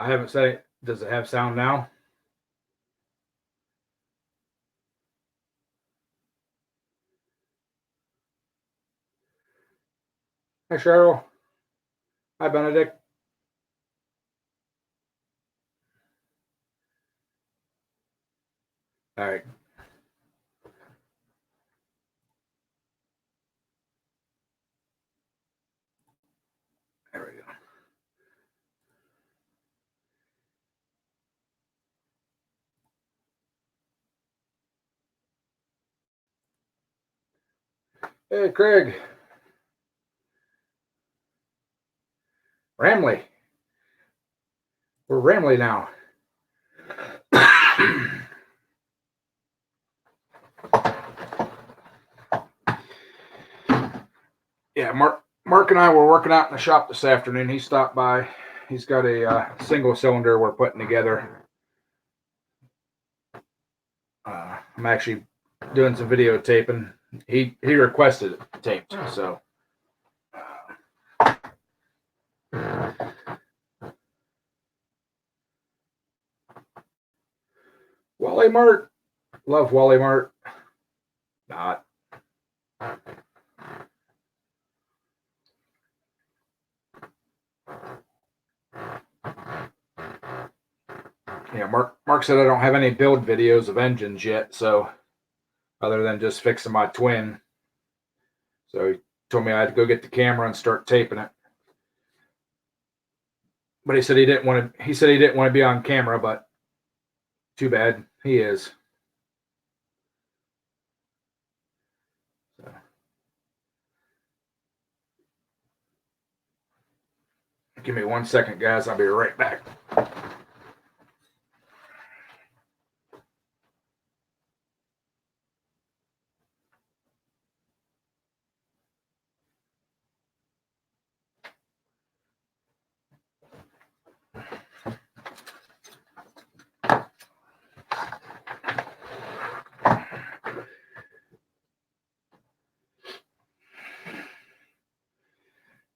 I haven't said it. Does it have sound now? Hi, Cheryl. Hi, Benedict. All right. There we go. Hey, Craig. Ramley. We're Ramley now. Yeah, Mark and I were working out in the shop this afternoon. He stopped by. He's got a single cylinder we're putting together. I'm actually doing some videotaping. He requested it taped, so. Wally Mart. Love Wally Mart. Not. Yeah, Mark said I don't have any build videos of engines yet, so other than just fixing my twin. So he told me I had to go get the camera and start taping it. But he said he didn't want to be on camera, but too bad. He is. So. Give me 1 second, guys. I'll be right back.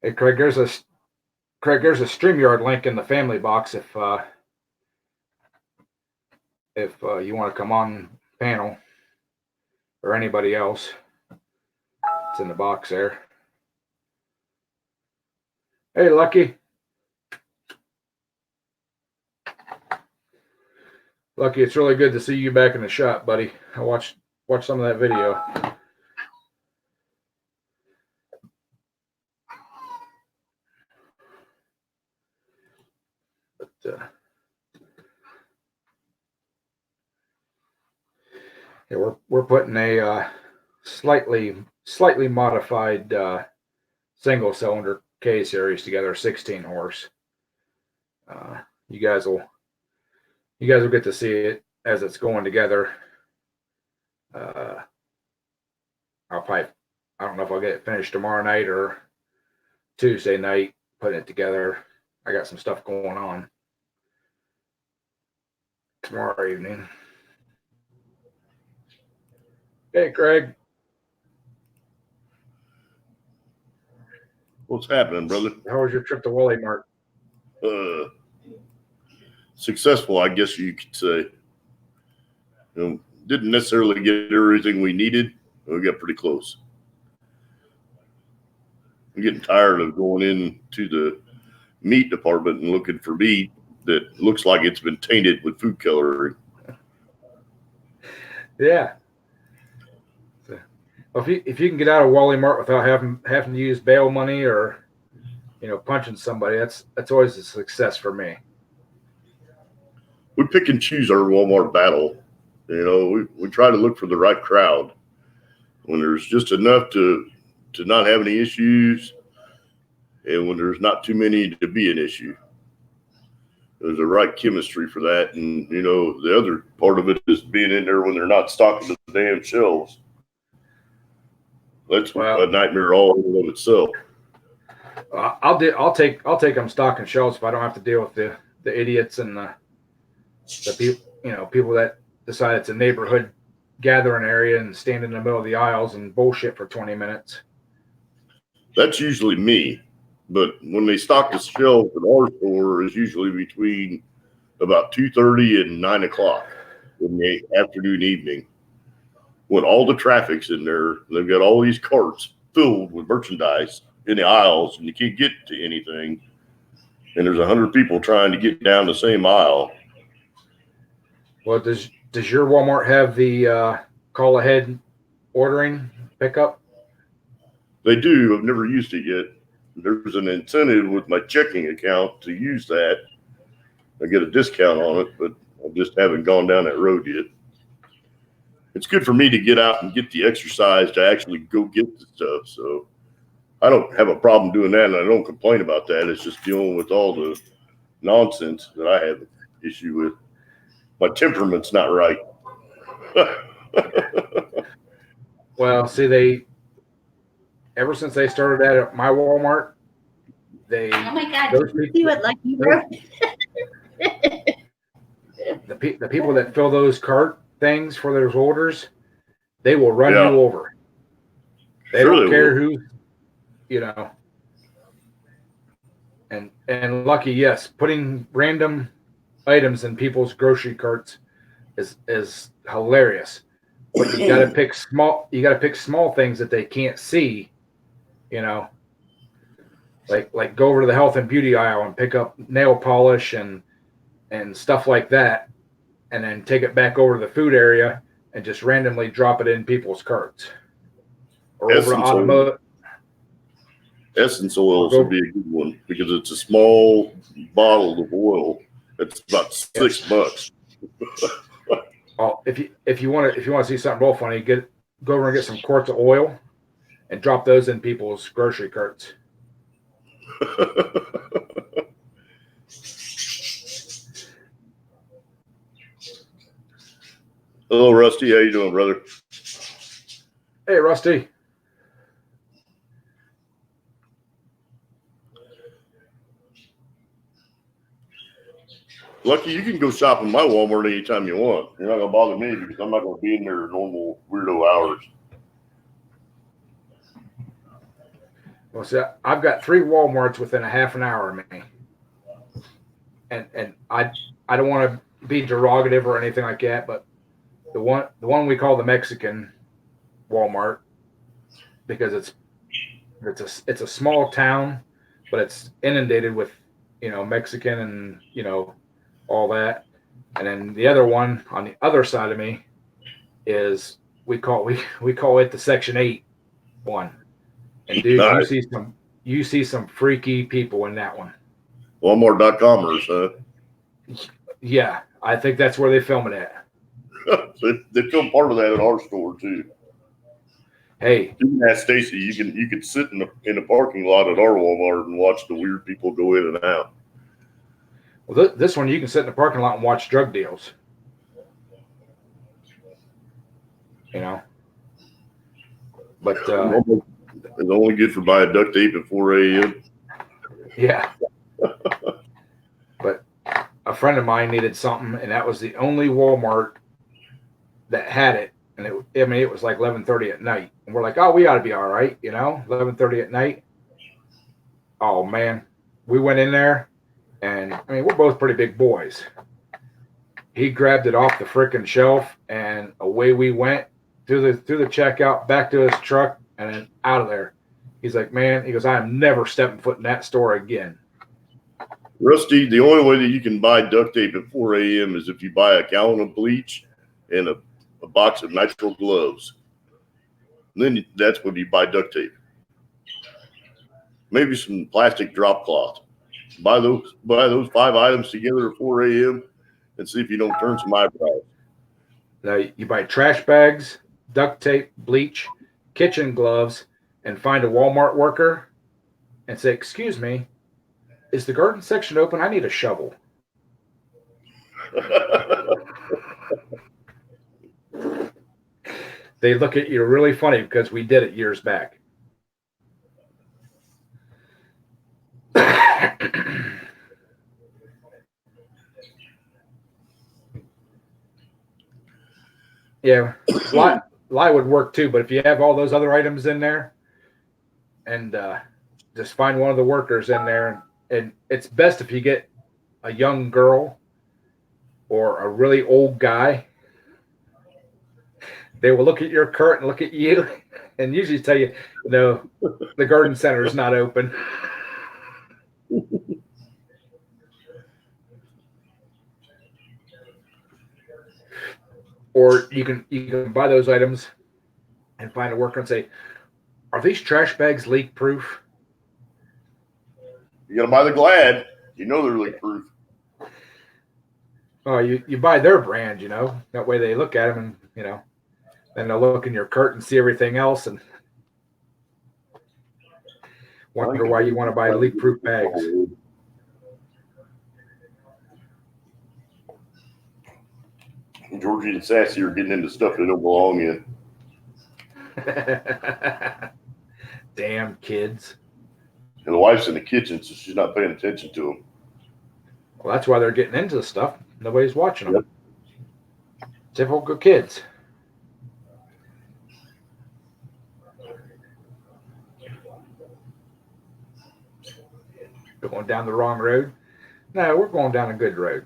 Hey, Craig, there's a StreamYard link in the family box if you want to come on panel or anybody else. It's in the box there. Hey, Lucky. Lucky, it's really good to see you back in the shop, buddy. I watched some of that video. But yeah, we're putting a slightly modified single cylinder K series together, 16 horse. You guys will get to see it as it's going together. I don't know if I'll get it finished tomorrow night or Tuesday night, putting it together. I got some stuff going on tomorrow evening. Hey, Craig. What's happening, brother? How was your trip to Wally Mart? Successful, I guess you could say. Didn't necessarily get everything we needed, but we got pretty close. I'm getting tired of going into the meat department and looking for meat that looks like it's been tainted with food coloring. Yeah. So, if you can get out of Wally Mart without having to use bail money or punching somebody, that's always a success for me. We pick and choose our Walmart battle. We try to look for the right crowd. When there's just enough to not have any issues, and when there's not too many to be an issue. There's a right chemistry for that. And, the other part of it is being in there when they're not stocking the damn shelves. That's a nightmare all in and of itself. I'll take them stocking shelves if I don't have to deal with the idiots and the people that decide it's a neighborhood gathering area and stand in the middle of the aisles and bullshit for 20 minutes. That's usually me. But when they stock the shelves at our store is usually between about 2:30 and 9 o'clock in the afternoon, evening, when all the traffic's in there. They've got all these carts filled with merchandise in the aisles, and you can't get to anything. And there's 100 people trying to get down the same aisle. Well, does your Walmart have the call ahead ordering pickup? They do. I've never used it yet. There's an incentive with my checking account to use that. I get a discount on it, but I just haven't gone down that road yet. It's good for me to get out and get the exercise to actually go get the stuff. So I don't have a problem doing that, and I don't complain about that. It's just dealing with all the nonsense that I have an issue with. My temperament's not right. Well, see, ever since they started that at my Walmart, Oh my God! Did you see what Lucky wrote? the people that fill those cart things for those orders, they will run Yeah. you over. They Sure don't they care will. who, you know. And Lucky, yes, putting random items in people's grocery carts is hilarious. But you got to pick small. You got to pick small things that they can't see, you know. Like go over to the health and beauty aisle and pick up nail polish and stuff like that, and then take it back over to the food area and just randomly drop it in people's carts. Or over to automotive. Essence oil would be a good one because it's a small bottle of oil. It's about $6. Oh, if you want to see something real funny, go over and get some quarts of oil and drop those in people's grocery carts. Hello, Rusty. How you doing, brother? Hey, Rusty. Lucky, you can go shop in my Walmart anytime you want. You're not gonna bother me because I'm not gonna be in there normal weirdo hours. Well, see, I've got 3 Walmarts within a half an hour of me, and I don't want to be derogative or anything like that, but the one we call the Mexican Walmart, because it's a small town, but it's inundated with Mexican and all that. And then the other one on the other side of me is we call it the Section 8 one. And dude, Nice. you see some freaky people in that one. Walmart.comers, huh? Yeah, I think that's where they film it at. They film part of that at our store too. Hey, You can ask Stacy. You can sit in the parking lot at our Walmart and watch the weird people go in and out. well, this one you can sit in the parking lot and watch drug deals. But it's only good for buying duct tape at 4 a.m. Yeah. But a friend of mine needed something, and that was the only Walmart that had it. And it was like 11:30 at night, and we're like, oh, we ought to be all right, 11:30 at night. Oh man, we went in there, and we're both pretty big boys. He grabbed it off the frickin' shelf, and away we went through the checkout, back to his truck, and then out of there. He's like, man, he goes, I am never stepping foot in that store again. Rusty, the only way that you can buy duct tape at 4 a.m. is if you buy a gallon of bleach and a box of nitrile gloves. And then that's when you buy duct tape. Maybe some plastic drop cloth. Buy those 5 items together at 4 a.m. and see if you don't turn some eyebrows. Now you buy trash bags, duct tape, bleach, kitchen gloves, and find a Walmart worker and say, excuse me, is the garden section open? I need a shovel. They look at you really funny because we did it years back. Yeah, lie would work too, but if you have all those other items in there, and just find one of the workers in there, and it's best if you get a young girl or a really old guy. They will look at your cart and look at you, and usually tell you, no, the garden center is not open. Or you can buy those items and find a worker and say, are these trash bags leak proof? You gotta buy the Glad. You know they're leak proof. Oh, you buy their brand, that way they look at them and, then they'll look in your cart and see everything else and wonder why you want to buy leak proof bags. Georgie and Sassy are getting into stuff they don't belong in. Damn kids. And the wife's in the kitchen, so she's not paying attention to them. Well, that's why they're getting into the stuff. Nobody's watching them. Yep. Typical kids. Going down the wrong road? No, we're going down a good road.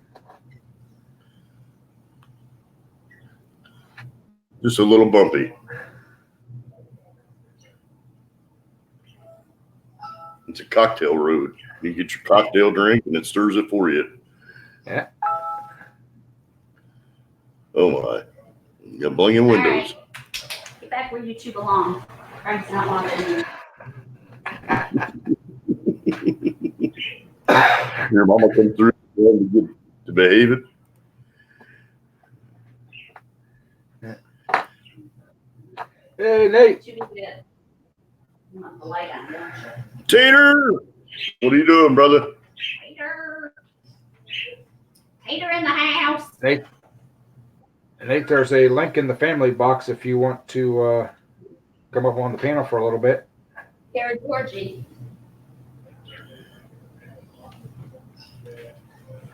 Just a little bumpy. It's a cocktail road. You get your cocktail drink and it stirs it for you. Yeah. Oh my. You got blinging windows. Right. Get back where you two belong. Frank's not watching you. Your mama comes through to behave it. Hey, Nate. Tater! What are you doing, brother? Tater in the house. Nate, there's a link in the family box if you want to come up on the panel for a little bit. Here, Georgie.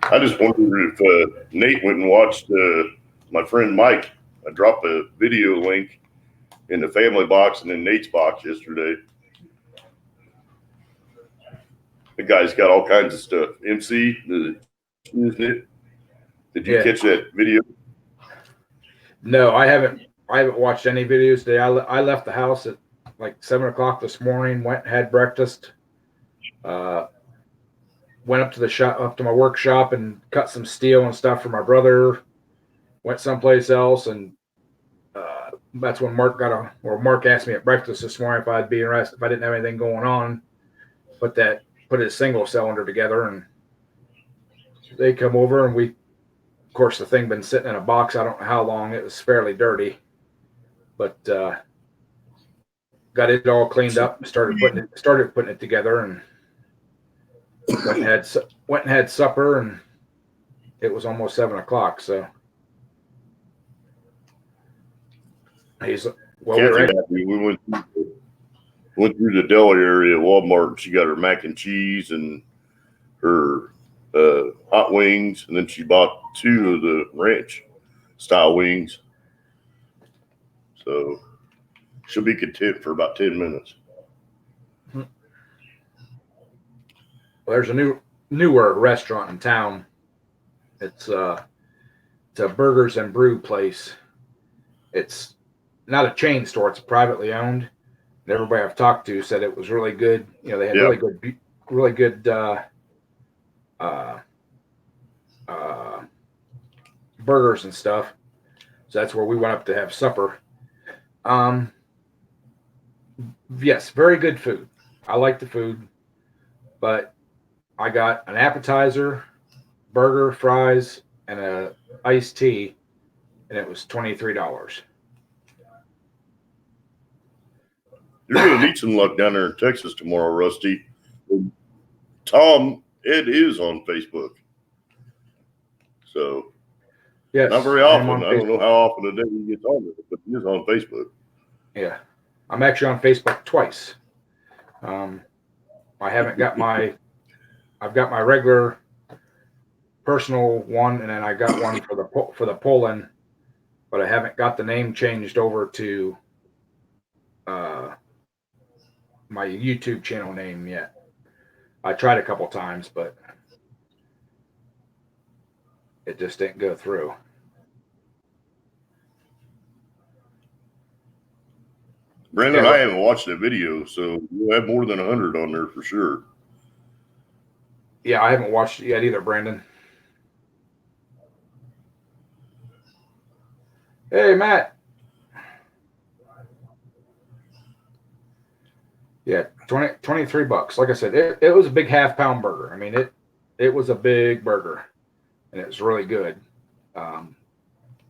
I just wondered if Nate went and watched my friend Mike. I dropped a video link in the family box and in Nate's box yesterday. The guy's got all kinds of stuff. MC, isn't it? Did you catch that video? No, I haven't watched any videos today. I left the house at like 7 o'clock this morning, went, had breakfast, went up to my workshop and cut some steel and stuff for my brother, went someplace else, and that's when Mark asked me at breakfast this morning if I'd be interested, if I didn't have anything going on, put his single cylinder together, and they come over and of course the thing been sitting in a box, I don't know how long, it was fairly dirty, but got it all cleaned up, started putting it together, and went and had supper, and it was almost 7 o'clock, so we went through the deli area at Walmart, and she got her mac and cheese and her hot wings, and then she bought 2 of the ranch style wings. So she'll be content for about 10 minutes. Well, there's a newer restaurant in town. It's a burgers and brew place. It's not a chain store. It's privately owned. And everybody I've talked to said it was really good. They had really good burgers and stuff. So that's where we went up to have supper. Yes, very good food. I like the food, but I got an appetizer, burger, fries, and a iced tea, and it was $23. You're going to need some luck down there in Texas tomorrow, Rusty. Tom, Ed is on Facebook. So, yes, not very often. I don't know how often a day he gets on it, but he is on Facebook. Yeah. I'm actually on Facebook twice. I haven't got I've got my regular personal one, and then I got one for the Poland, but I haven't got the name changed over to my YouTube channel name yet. I tried a couple times, but it just didn't go through. Brandon, I haven't watched the video, so you'll have more than 100 on there for sure. Yeah, I haven't watched it yet either, Brandon. Hey, Matt. Yeah, 23 bucks. Like I said, it was a big half-pound burger. I mean, it was a big burger, and it was really good.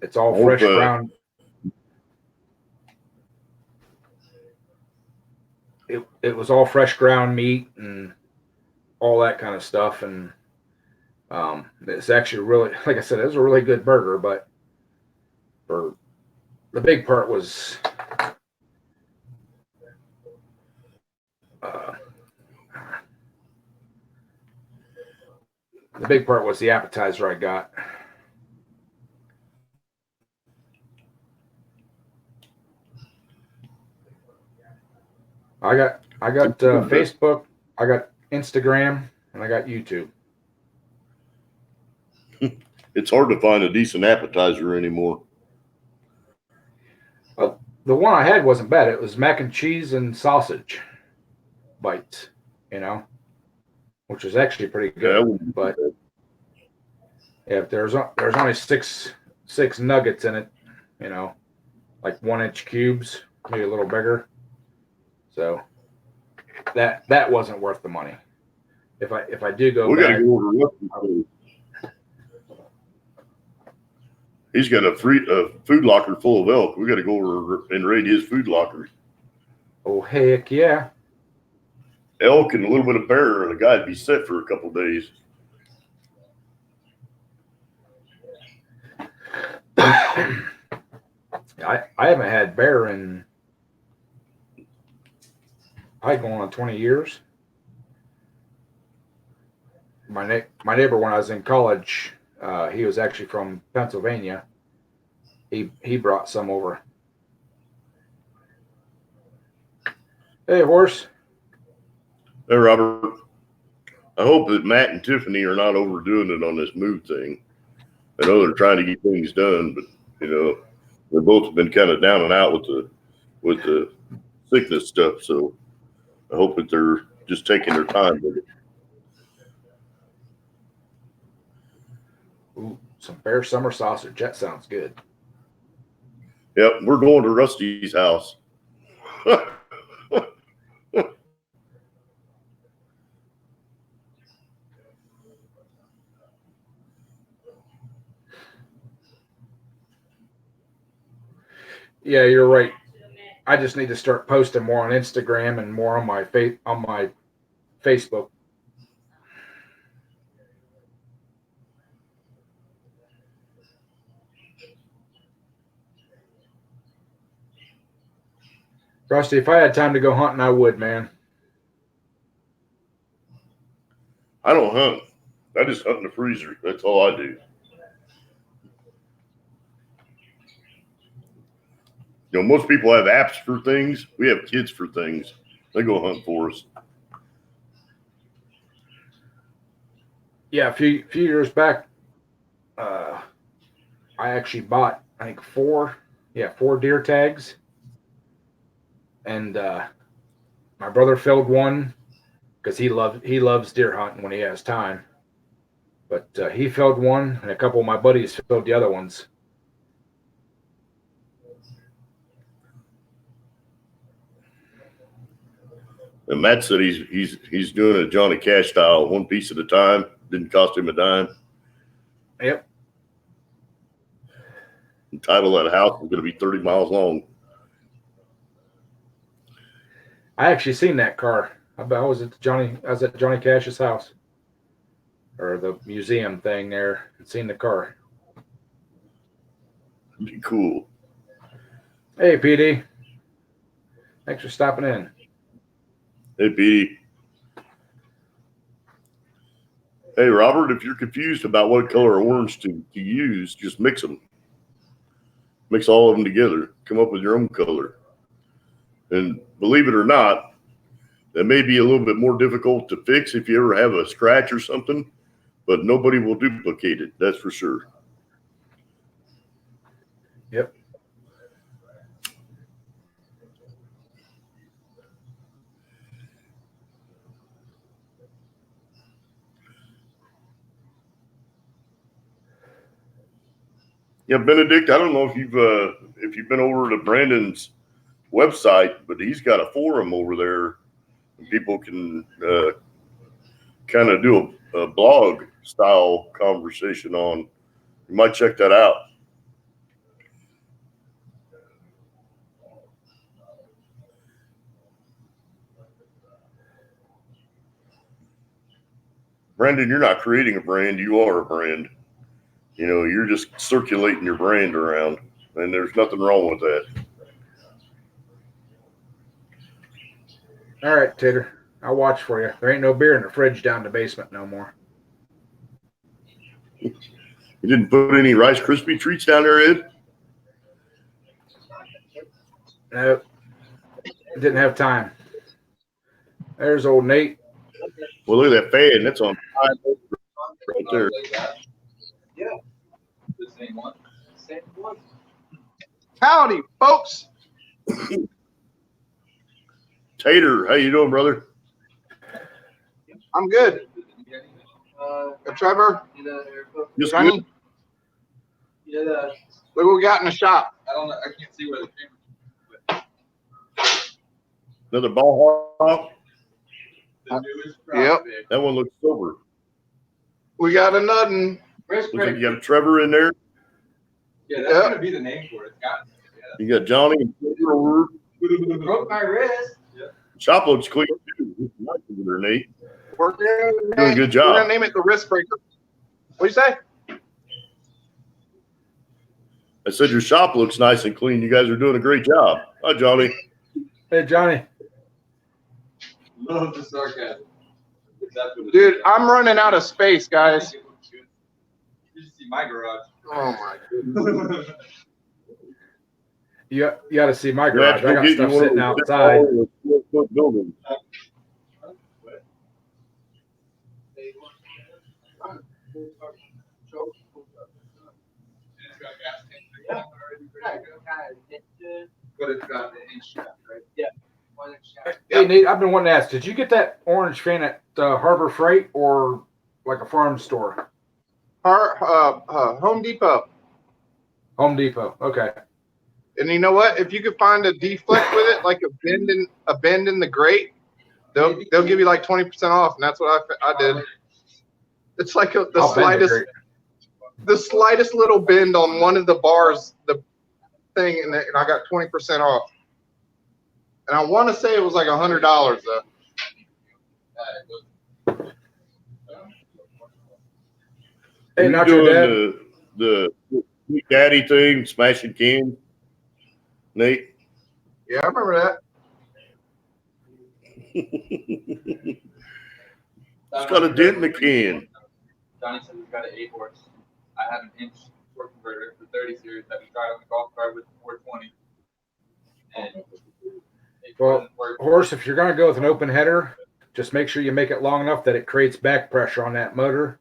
It's all fresh ground. It was all fresh ground meat and all that kind of stuff, and it's actually really, like I said, it was a really good burger. But for the big part was the appetizer I got. I got Facebook, I got Instagram, and I got YouTube. It's hard to find a decent appetizer anymore. The one I had wasn't bad. It was mac and cheese and sausage bites, which was actually pretty good. Yeah, but if there's only six nuggets in it, like 1-inch cubes, maybe a little bigger. So that wasn't worth the money. If I do go, we got to go order. He's got a food locker full of elk. We got to go over and raid his food locker. Oh, heck yeah. Elk and a little bit of bear, and the guy'd be set for a couple of days. I haven't had bear in probably going on 20 years. My neighbor, when I was in college, he was actually from Pennsylvania. He brought some over. Hey, horse. Hey, Robert. I hope that Matt and Tiffany are not overdoing it on this move thing. I know they're trying to get things done, but they both been kind of down and out with the sickness stuff. So I hope that they're just taking their time with it. Ooh, some bear summer sausage. That sounds good. Yep, we're going to Rusty's house. Yeah, you're right. I just need to start posting more on Instagram and more on my Facebook. Rusty, if I had time to go hunting, I would, man. I don't hunt. I just hunt in the freezer. That's all I do. Most people have apps for things. We have kids for things. They go hunt for us. Yeah, a few years back, I actually bought, I think, four deer tags. And my brother filled one because he loves deer hunting when he has time. But he filled one, and a couple of my buddies filled the other ones. And Matt said he's doing a Johnny Cash style, one piece at a time. Didn't cost him a dime. Yep. The title of that house is going to be 30 miles long. I actually seen that car. I was at Johnny Cash's house, or the museum thing there, and seen the car. Be cool. Hey, PD. Thanks for stopping in. Hey, PD. Hey, Robert, if you're confused about what color orange to use, just mix them. Mix all of them together. Come up with your own color. And believe it or not, that may be a little bit more difficult to fix if you ever have a scratch or something, but nobody will duplicate it. That's for sure. Yep. Yeah, Benedict, I don't know if you've been over to Brandon's website, but he's got a forum over there, and people can kind of do a blog style conversation on. You might check that out. Brandon, you're not creating a brand, you are a brand. You know, you're just circulating your brand around, and there's nothing wrong with that. All right, Tater. I'll watch for you. There ain't no beer in the fridge down in the basement no more. You didn't put any Rice Krispie treats down there, Ed? Nope. Didn't have time. There's old Nate. Well, look at that fan. That's on right there. Yeah. The same one. Same one. Howdy, folks. Tater, how you doing, brother? I'm good. Trevor, Just Johnny, Yeah, look what we got in the shop. I don't know. I can't see where the camera. another ball hawk. The newest Yep. prospect. That one looks sober. We got another. Where's Looks like Craig? you got a Trevor in there. Yeah, that's Yep. gonna be the name for it. It's got. You got Johnny and Trevor over. Broke my wrist. Yeah. Shop looks clean too. It's nice over there, Nate. We're gonna Doing a good job. We're gonna name it the Wrist Breaker. What do you say? I said your shop looks nice and clean. You guys are doing a great job. Hi, Johnny. Hey, Johnny. Love the sarcasm. That's what it Dude, is. I'm running out of space, guys. You should see my garage. Oh my goodness. You got to see my We have garage. to I go got get you stuff one of sitting those outside. 4-foot buildings. But it's got the inch shaft, right? Yeah. Hey, Nate, I've been wanting to ask, did you get that orange fan at Harbor Freight or like a farm store? Home Depot. Home Depot. Okay. And you know what? If you could find a deflect with it, like a bend in the grate, they'll give you like 20% off, and that's what I did. It's like the I'll bend it great. slightest little bend on one of the bars, the thing, and I got 20% off. And I want to say it was like $100 though. Hey, You not your dad. doing the Big Daddy thing, smashing cans, Nate? Yeah, I remember that. It's got a dent in the can. Johnny said we've got an 8-horse. I have an inch torque converter for 30 series that we tried on the golf cart with 420. And it Well, doesn't work. Horse, if you're going to go with an open header, just make sure you make it long enough that it creates back pressure on that motor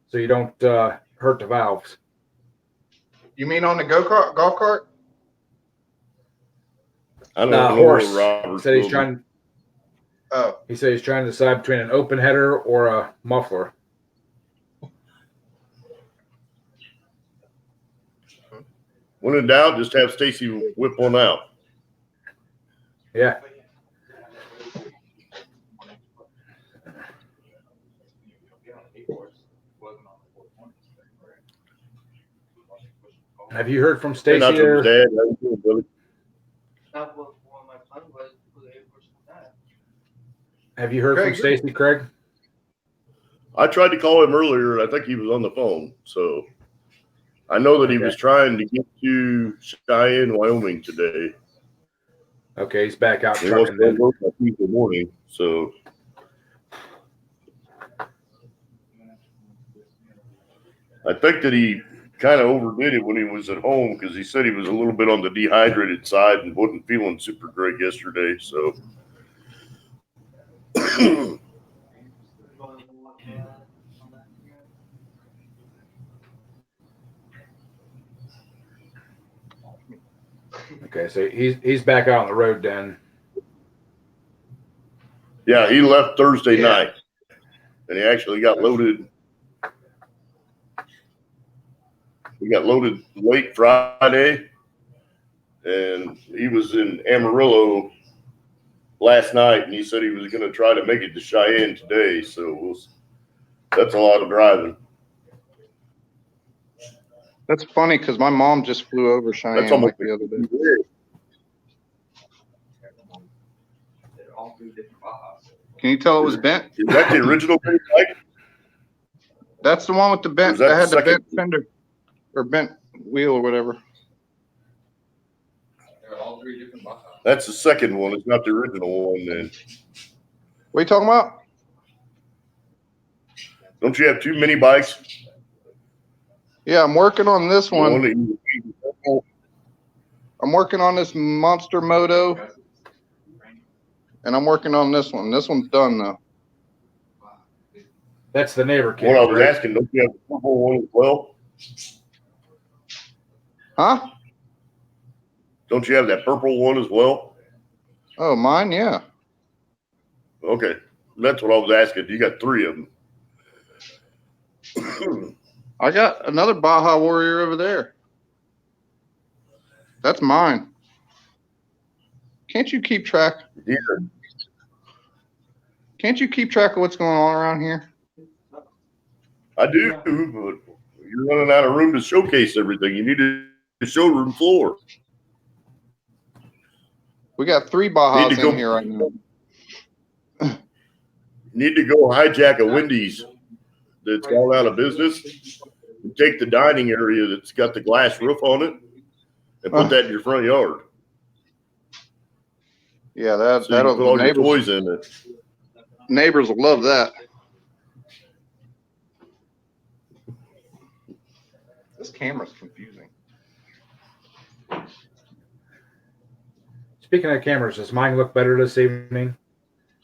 so you don't hurt the valves. You mean on the golf cart? I don't know Horse what Robert said he's told me. trying. Oh, He said he's trying to decide between an open header or a muffler. When in doubt, just have Stacy whip one out. Yeah. Have you heard from Hey, Stacy not there? from Dad. How you doing, brother? Have you heard Craig, from Stacy, Craig? I tried to call him earlier, and I think he was on the phone. So I know that he Okay. was trying to get to Cheyenne, Wyoming today. Okay, he's back out He wants trucking to then. work by Tuesday morning. So I think that he kind of overdid it when he was at home because he said he was a little bit on the dehydrated side and wasn't feeling super great yesterday. So Okay, so he's back out on the road then. Yeah, he left Thursday Yeah. night, and he actually got loaded. He got loaded late Friday, and he was in Amarillo last night, and he said he was going to try to make it to Cheyenne today. So that's a lot of driving. That's funny because my mom just flew over That's Cheyenne almost like the other day. All three different Bajas. Can you tell it was bent? Is that the original bike? That's the one with the Or bent. is that That the had the second? bent fender or bent wheel or whatever. They're all three different Bajas. That's the second one. It's not the original one. Then What are you talking about? don't you have too many bikes? Yeah, I'm working on this The one one. that you, I'm working on this Monster Moto, and I'm working on this one. This one's done though. That's the neighbor kid. what I was right? asking, don't you have the purple one as well? Huh? Don't you have that purple one as well? Oh, mine, yeah. Okay, that's what I was asking. You got three of them. I got another Baja Warrior over there. That's mine. Can't you keep track? Yeah. Can't you keep track of what's going on around here? I do, but you're running out of room to showcase everything. You need a showroom floor. We got 3 Bajas in here right now. Need to go hijack a Wendy's that's gone out of business and take the dining area that's got the glass roof on it and put that in your front yard. Yeah, So you can that'll put all your toys in it. neighbors will love that. This camera's confusing. Speaking of cameras, does mine look better this evening,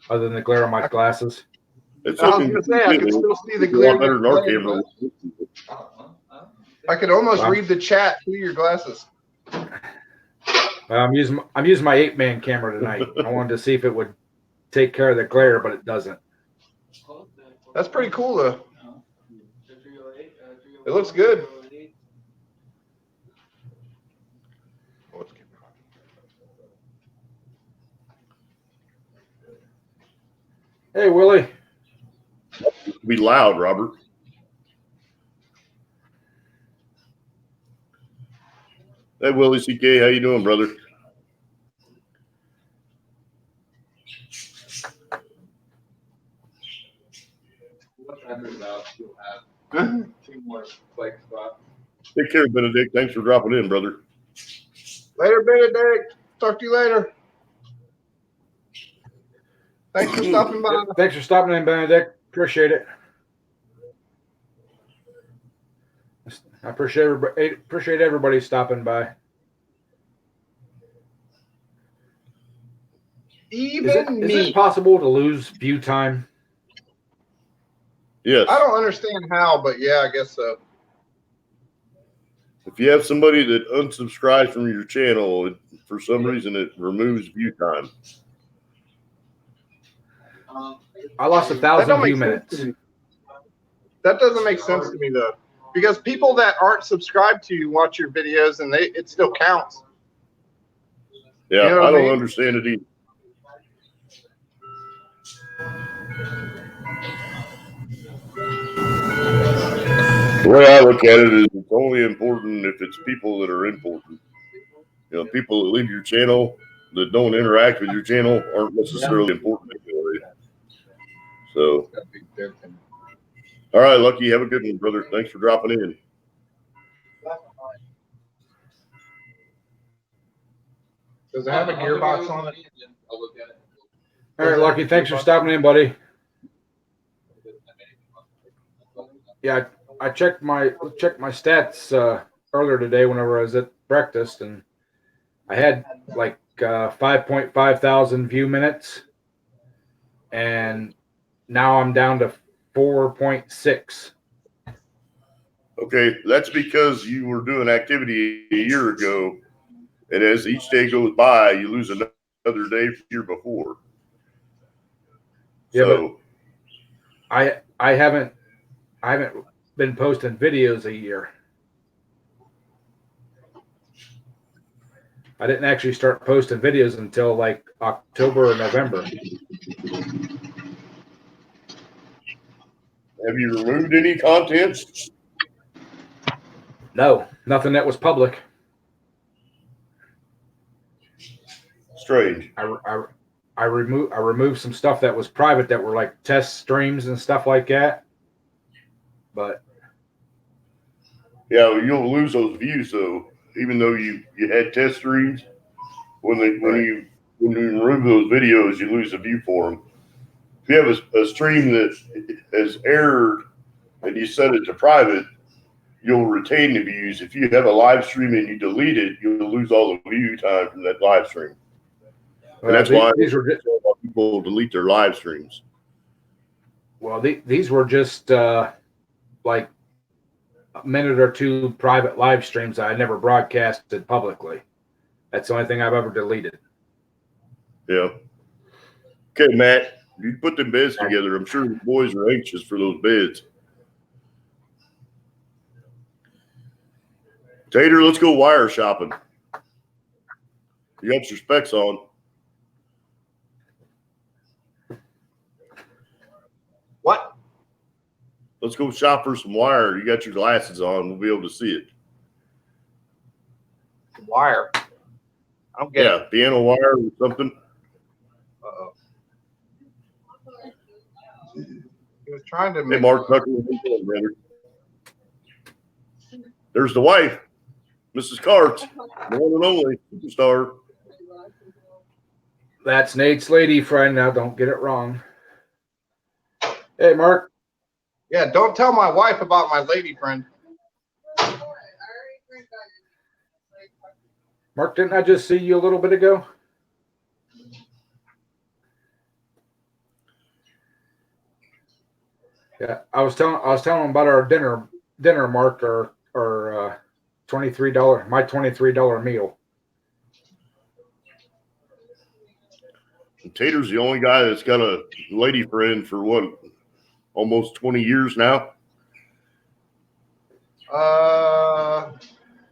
other than the glare on my glasses? It's I was looking gonna say I can still see the a lot glare. better than our camera. I could almost Wow. read the chat through your glasses. I'm using my 8-man camera tonight. I wanted to see if it would take care of the glare, but it doesn't. That's pretty cool though. It looks good. Hey, Willie. Be loud, Robert. Hey, Willie CK, how you doing, brother? Once Edward's out, you'll have 2 more bike spots. Take care, Benedict. Thanks for dropping in, brother. Later, Benedict. Talk to you later. Thanks for stopping by. Yep, thanks for stopping in, Benedict. Appreciate it. I appreciate everybody stopping by. Even Is me. it possible to lose view time? Yes. I don't understand how, but yeah, I guess so. If you have somebody that unsubscribes from your channel, for some reason it removes view time. I lost That 1,000 don't view make sense minutes. to me. That doesn't make sense to me though, because people that aren't subscribed to you watch your videos and it still counts. Yeah, You know what I I don't mean? understand it either. The way I look at it is it's only important if it's people that are important. You know, people that leave your channel that don't interact with your channel aren't necessarily important anyway. So, all right, Lucky, have a good one, brother. Thanks for dropping in. Does it have a gearbox on it? I'll look at it. All right, Lucky. Thanks for stopping in, buddy. Yeah, I checked my stats earlier today whenever I was at breakfast, and I had like 5.5 thousand view minutes. and now I'm down to 4.6. Okay, that's because you were doing activity a year ago, and as each day goes by, you lose another day from the year before. Yeah, So but I haven't been posting videos a year. I didn't actually start posting videos until like October or November. have you removed any content? No, nothing that was public. Strange. I removed some stuff that was private that were like test streams and stuff like that. But Yeah, you'll lose those views though, even though you had test streams. When you remove those videos, you lose a view for them. If you have a stream that has aired and you set it to private, you'll retain the views. If you have a live stream and you delete it, you'll lose all the view time from that live stream. And that's why people delete their live streams. Well, these were just like a minute or two private live streams I never broadcasted publicly. That's the only thing I've ever deleted. Yeah. Okay, Matt, you put them beds together. I'm sure the boys are anxious for those beds. Tater, let's go wire shopping. You got your specs on. What? Let's go shop for some wire. You got your glasses on. We'll be able to see it. Wire. I don't get it. Piano wire or something. Uh-oh. He was trying to Hey, make Mark Tucker. There's the wife, Mrs. Cart, the one and only superstar. That's Nate's lady friend. Now, don't get it wrong. Hey, Mark. Yeah, don't tell my wife about my lady friend. Mark, didn't I just see you a little bit ago? Yeah, I was telling him about our dinner, Mark, or $23, my $23 meal. Tater's the only guy that's got a lady friend for what, almost 20 years now.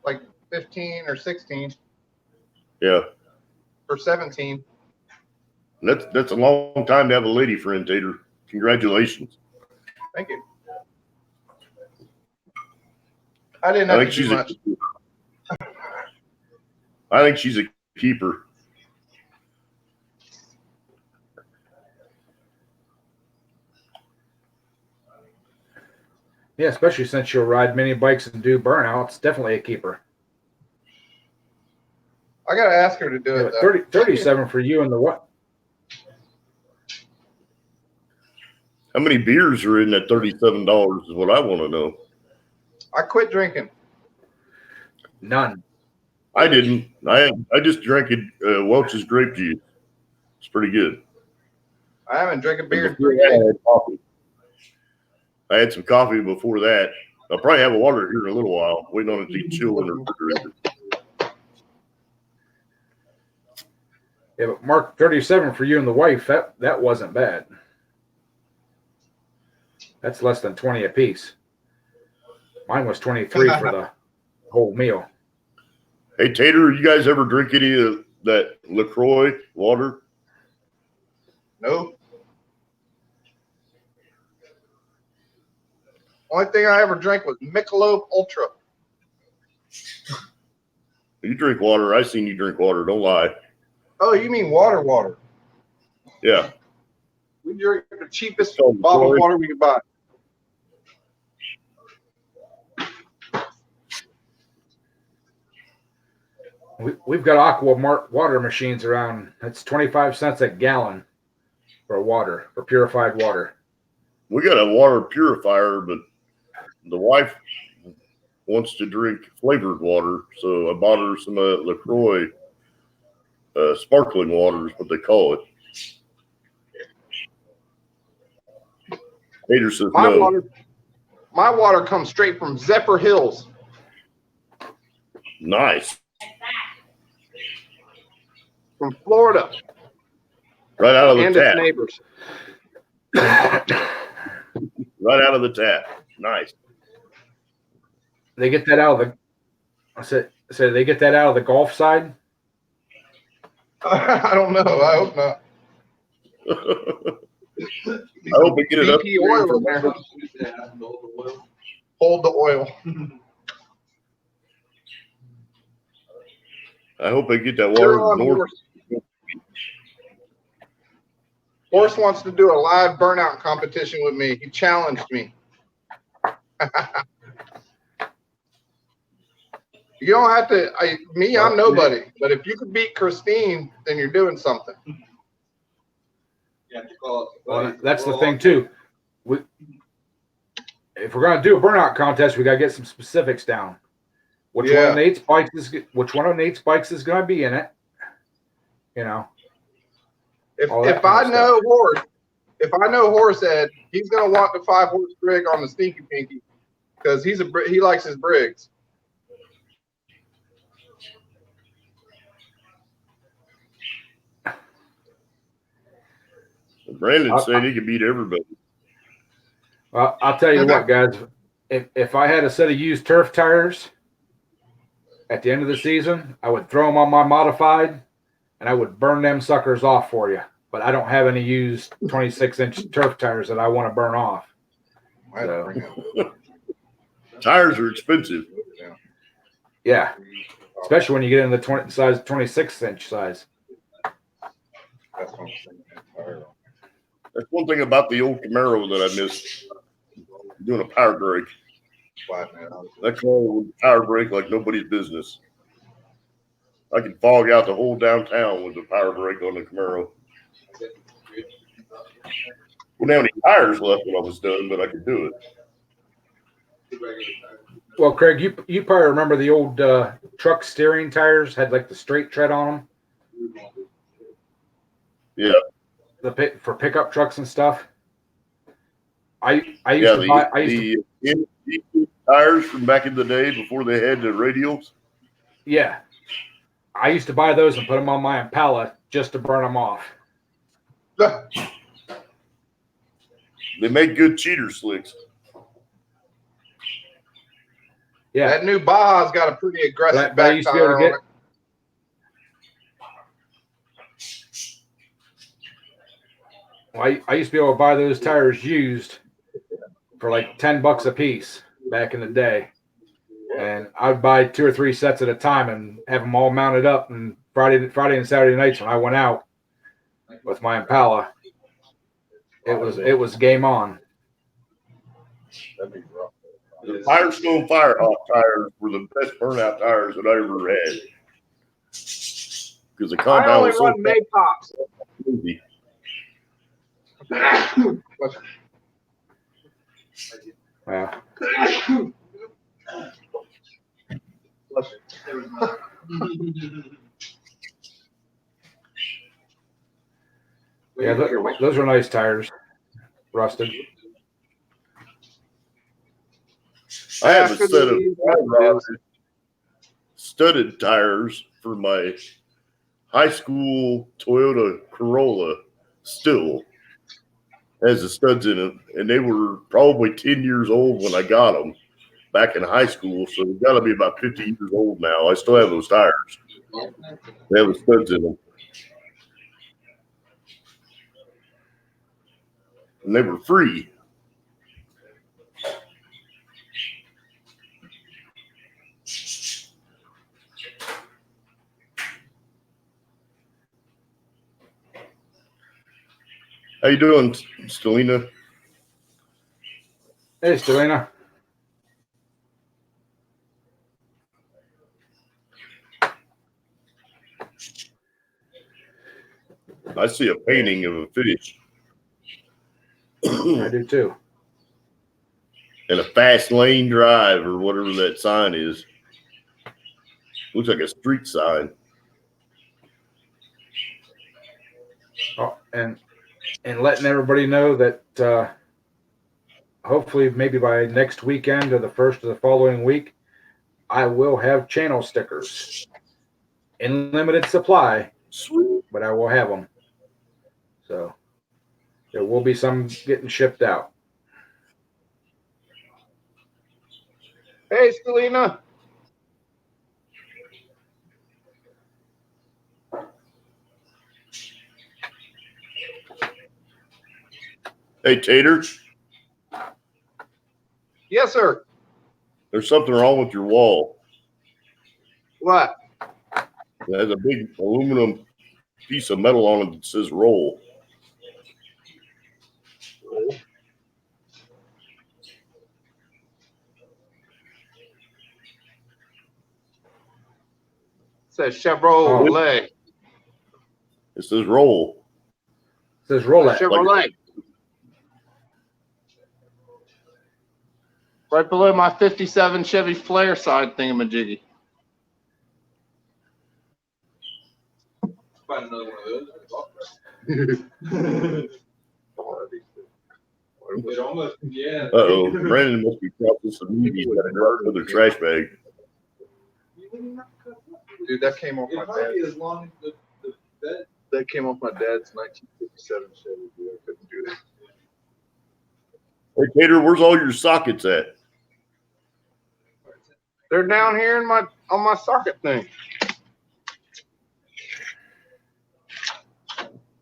Like 15 or 16 Yeah, or 17. that's a long time to have a lady friend, Tater. Congratulations. Thank you. I didn't have to do much. I think she's a keeper. Yeah, especially since you'll ride mini bikes and do burnouts. Definitely a keeper. I got to ask her to do it, though. 37 for you and the what? How many beers are in that $37 is what I want to know. I quit drinking. None. I didn't. I just drank Welch's grape juice. It's pretty good. I haven't drank a beer in Before 3 that, days. I had coffee. I had some coffee before that. I'll probably have a water here in a little while, waiting on it to chill in the refrigerator. Yeah, but Mark, 37 for you and the wife, that wasn't bad. That's less than 20 apiece. Mine was 23 for the whole meal. Hey, Tater, you guys ever drink any of that LaCroix water? No. Only thing I ever drank was Michelob Ultra. You drink water. I seen you drink water. Don't lie. Oh, you mean water? Yeah. We drink the cheapest bottled water we could buy. We've got Aqua water machines around. That's 25 cents a gallon for water, for purified water. We got a water purifier, but the wife wants to drink flavored water, so I bought her some LaCroix sparkling water is what they call it. Hater says My no. water comes straight from Zephyr Hills. Nice. From Florida. Right out of the And tap. its neighbors. Right out of the tap. Nice. They get that out of the. I said they get that out of the Gulf side. I don't know. I hope not. I hope they get it up. BP oil in there. Hold the oil. I hope they get that You're water on north. Horse wants to do a live burnout competition with me. He challenged me. You don't have to. I'm nobody. But if you could beat Christine, then you're doing something. Well, that's the thing too. If we're gonna do a burnout contest, we gotta get some specifics down. Which one of Nate's bikes is gonna be in it? You know. If I know Horse Ed, he's gonna want the 5-horse brig on the Stinky Pinky because he likes his brigs. Brandon said he could beat everybody. Well, I'll tell you what, guys. If I had a set of used turf tires at the end of the season, I would throw them on my modified, and I would burn them suckers off for you. But I don't have any used 26-inch turf tires that I want to burn off. So. Tires are expensive. Yeah, especially when you get in the 26-inch size. That's one thing about the old Camaro that I miss. Doing a power brake. That car would power brake like nobody's business. I could fog out the whole downtown with the power brake on the Camaro. Wouldn't have any tires left when I was done, but I could do it. Well, Craig, you probably remember the old truck steering tires had like the straight tread on them. Yeah. For pickup trucks and stuff. I used the tires from back in the day before they had the radials. Yeah, I used to buy those and put them on my Impala just to burn them off. They make good cheater slicks. Yeah, that new Baja's got a pretty aggressive back tire on it. Well, I used to be able to buy those tires used for like $10 a piece back in the day. And I'd buy 2 or 3 sets at a time and have them all mounted up. And Friday and Saturday nights when I went out with my Impala, it was game on. The Firestone Firehawk tires were the best burnout tires that I ever had. Because the compound was so run Maypops. easy. Yeah. Yeah, those are nice tires. Rusted. I have a set of studded tires for my high school Toyota Corolla still has the studs in it, and they were probably 10 years old when I got them back in high school, so they've got to be about 50 years old now. I still have those tires. They have the studs in them. And they were free. How you doing, Stelina? Hey, Stelina. I see a painting of a fish. I do too. And a fast lane drive or whatever that sign is. Looks like a street sign. Oh, and letting everybody know that hopefully maybe by next weekend or the first of the following week, I will have channel stickers in limited supply, Sweet. but I will have them. So there will be some getting shipped out. Hey, Selena. Hey, Tater, Yes, sir. there's something wrong with your wall. What? It has a big aluminum piece of metal on it that says roll. Says Chevrolet. It says roll. It says Roulette. Chevrolet. Right below my 57 Chevy Flare side thingamajiggy. Find another one of those. It almost, yeah. Uh-oh. Brandon must be crossing some media. Got a dark other trash bag. Dude, that came off my It might dad. be as long as the bed. That came off my dad's 1957 Chevy. Dude, I couldn't do that. Hey, Tater, where's all your sockets at? They're down here in on my socket thing.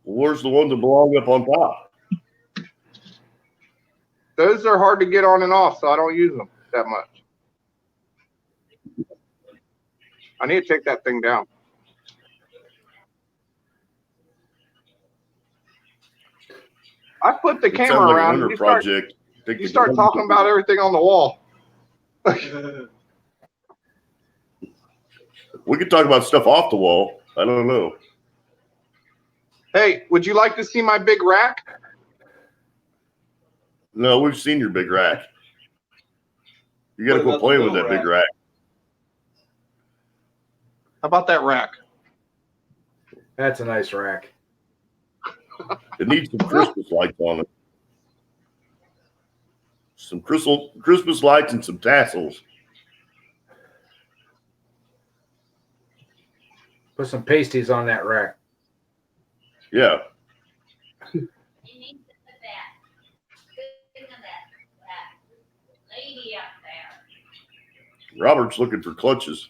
Where's the ones that belong up on top? Those are hard to get on and off, so I don't use them that much. I need to take that thing down. I put the It sounds camera like a around. winter And you start, project. you start talking about everything on the wall. We could talk about stuff off the wall. I don't know. Hey, would you like to see my big rack? No, we've seen your big rack. You got to What quit about the playing with little that big rack. How about that rack? That's a nice rack. It needs some Christmas lights on it. Some Christmas lights and some tassels. Put some pasties on that rack. Yeah. You need to put that lady up there. Robert's looking for clutches.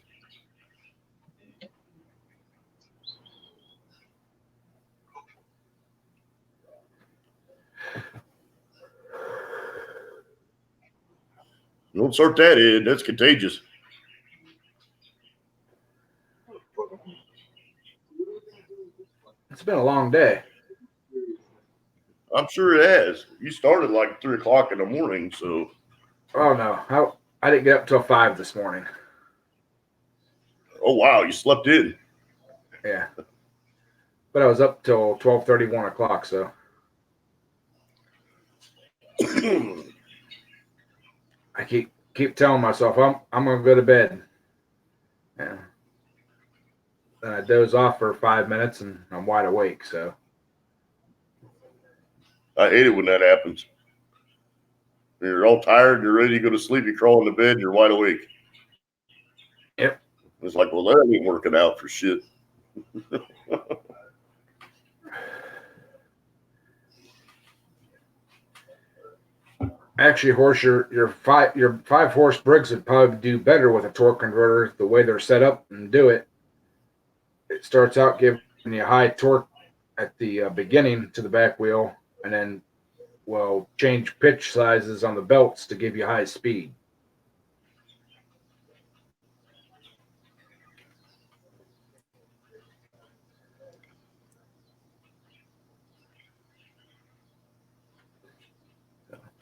Don't start that, Ed. That's contagious. It's been a long day. I'm sure it has. You started like 3 o'clock in the morning, so. Oh no, I didn't get up till 5 this morning. Oh wow, you slept in. Yeah, but I was up till 12:30, 1 o'clock. So I keep telling myself I'm gonna go to bed. Yeah. Then I doze off for 5 minutes and I'm wide awake. So I hate it when that happens. You're all tired, you're ready to go to sleep, you crawl into bed, and you're wide awake. Yep. It's like, well, that ain't working out for shit. actually, horse your 5-horse Briggs would probably do better with a torque converter the way they're set up and do it. It starts out giving you high torque at the beginning to the back wheel, and then will change pitch sizes on the belts to give you high speed.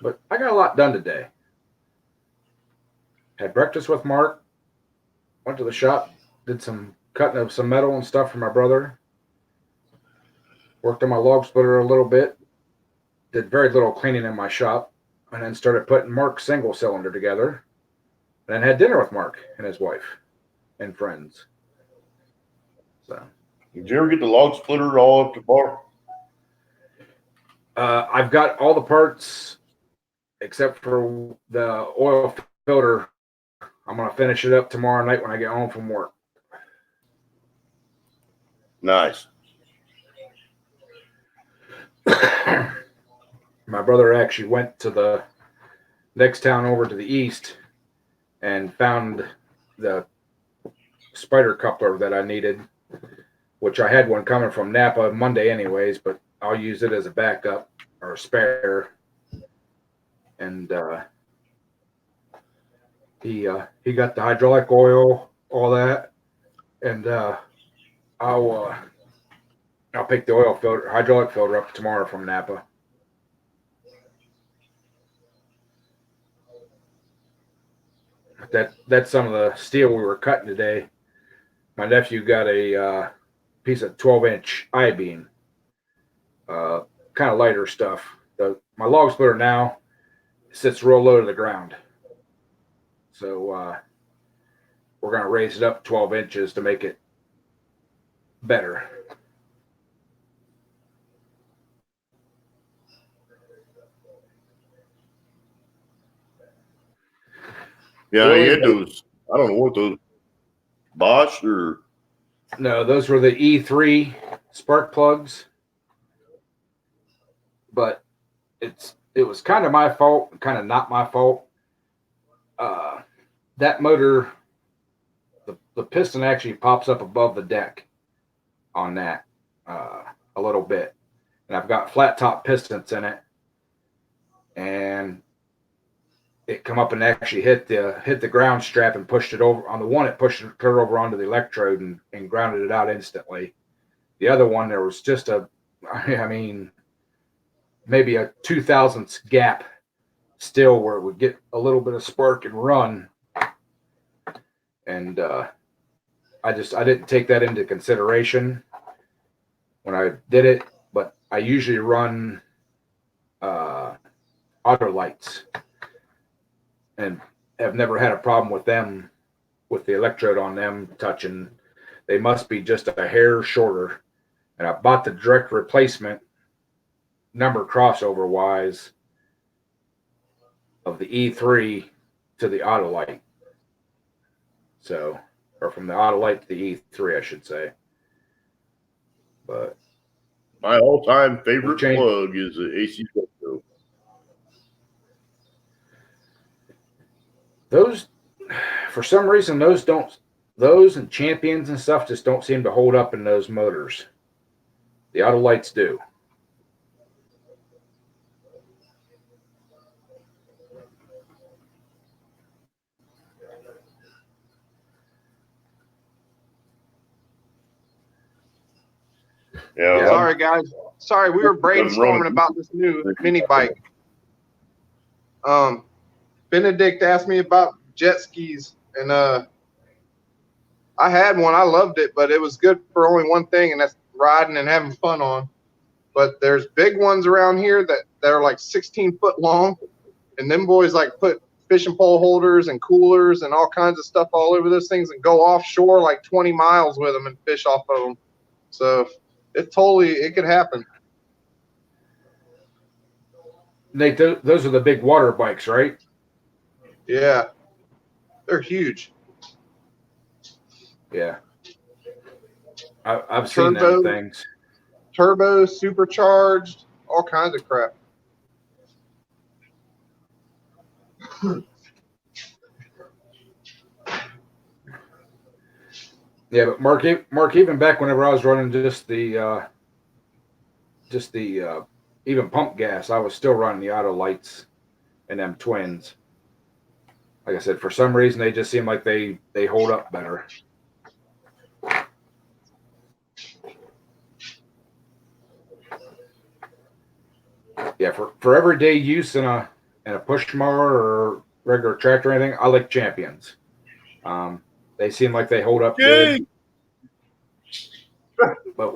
But I got a lot done today. Had breakfast with Mark, went to the shop, did some cutting of some metal and stuff for my brother, worked on my log splitter a little bit, did very little cleaning in my shop, and then started putting Mark's single cylinder together, and then had dinner with Mark and his wife and friends. So Did you ever get the log splitter all up to par? I've got all the parts except for the oil filter. I'm going to finish it up tomorrow night when I get home from work. Nice. My brother actually went to the next town over to the east and found the spider coupler that I needed, which I had one coming from Napa Monday anyways, but I'll use it as a backup or a spare. And he got the hydraulic oil, all that, and I'll pick the hydraulic filter up tomorrow from Napa. That's some of the steel we were cutting today. My nephew got a piece of 12-inch I-beam, kind of lighter stuff. My log splitter now sits real low to the ground, so we're going to raise it up 12 inches to make it better. Yeah, he had those. I don't know what those Bosch or. No, those were the E3 spark plugs, but it was kind of my fault, kind of not my fault. That motor, the piston actually pops up above the deck on that a little bit, and I've got flat top pistons in it, and it come up and actually hit the ground strap and pushed it over. On the one, it pushed it clear over onto the electrode and grounded it out instantly. The other one, there was just maybe a 0.002 gap still where it would get a little bit of spark and run. And I didn't take that into consideration when I did it, but I usually run auto lights and have never had a problem with them, with the electrode on them touching. They must be just a hair shorter. And I bought the direct replacement number crossover wise of the E3 to the auto light. So, or from the auto light to the E3, I should say. But My all-time favorite plug is the AC Electro. Those, for some reason, those and Champions and stuff just don't seem to hold up in those motors. The auto lights do. Yeah. Sorry, guys. Sorry, we were brainstorming about this new mini bike. Benedict asked me about jet skis, and I had one. I loved it, but it was good for only one thing, and that's riding and having fun on. But there's big ones around here that are like 16 foot long, and them boys like put fishing pole holders and coolers and all kinds of stuff all over those things and go offshore like 20 miles with them and fish off of them. So it could happen. Nate, those are the big water bikes, right? Yeah, they're huge. Yeah, I've seen them things. Turbo, supercharged, all kinds of crap. Yeah, but Mark, even back whenever I was running just the even pump gas, I was still running the auto lights and them twins. Like I said, for some reason they just seem like they hold up better. Yeah, for everyday use in a push mower or regular tractor or anything, I like Champions. They seem like they hold up good. But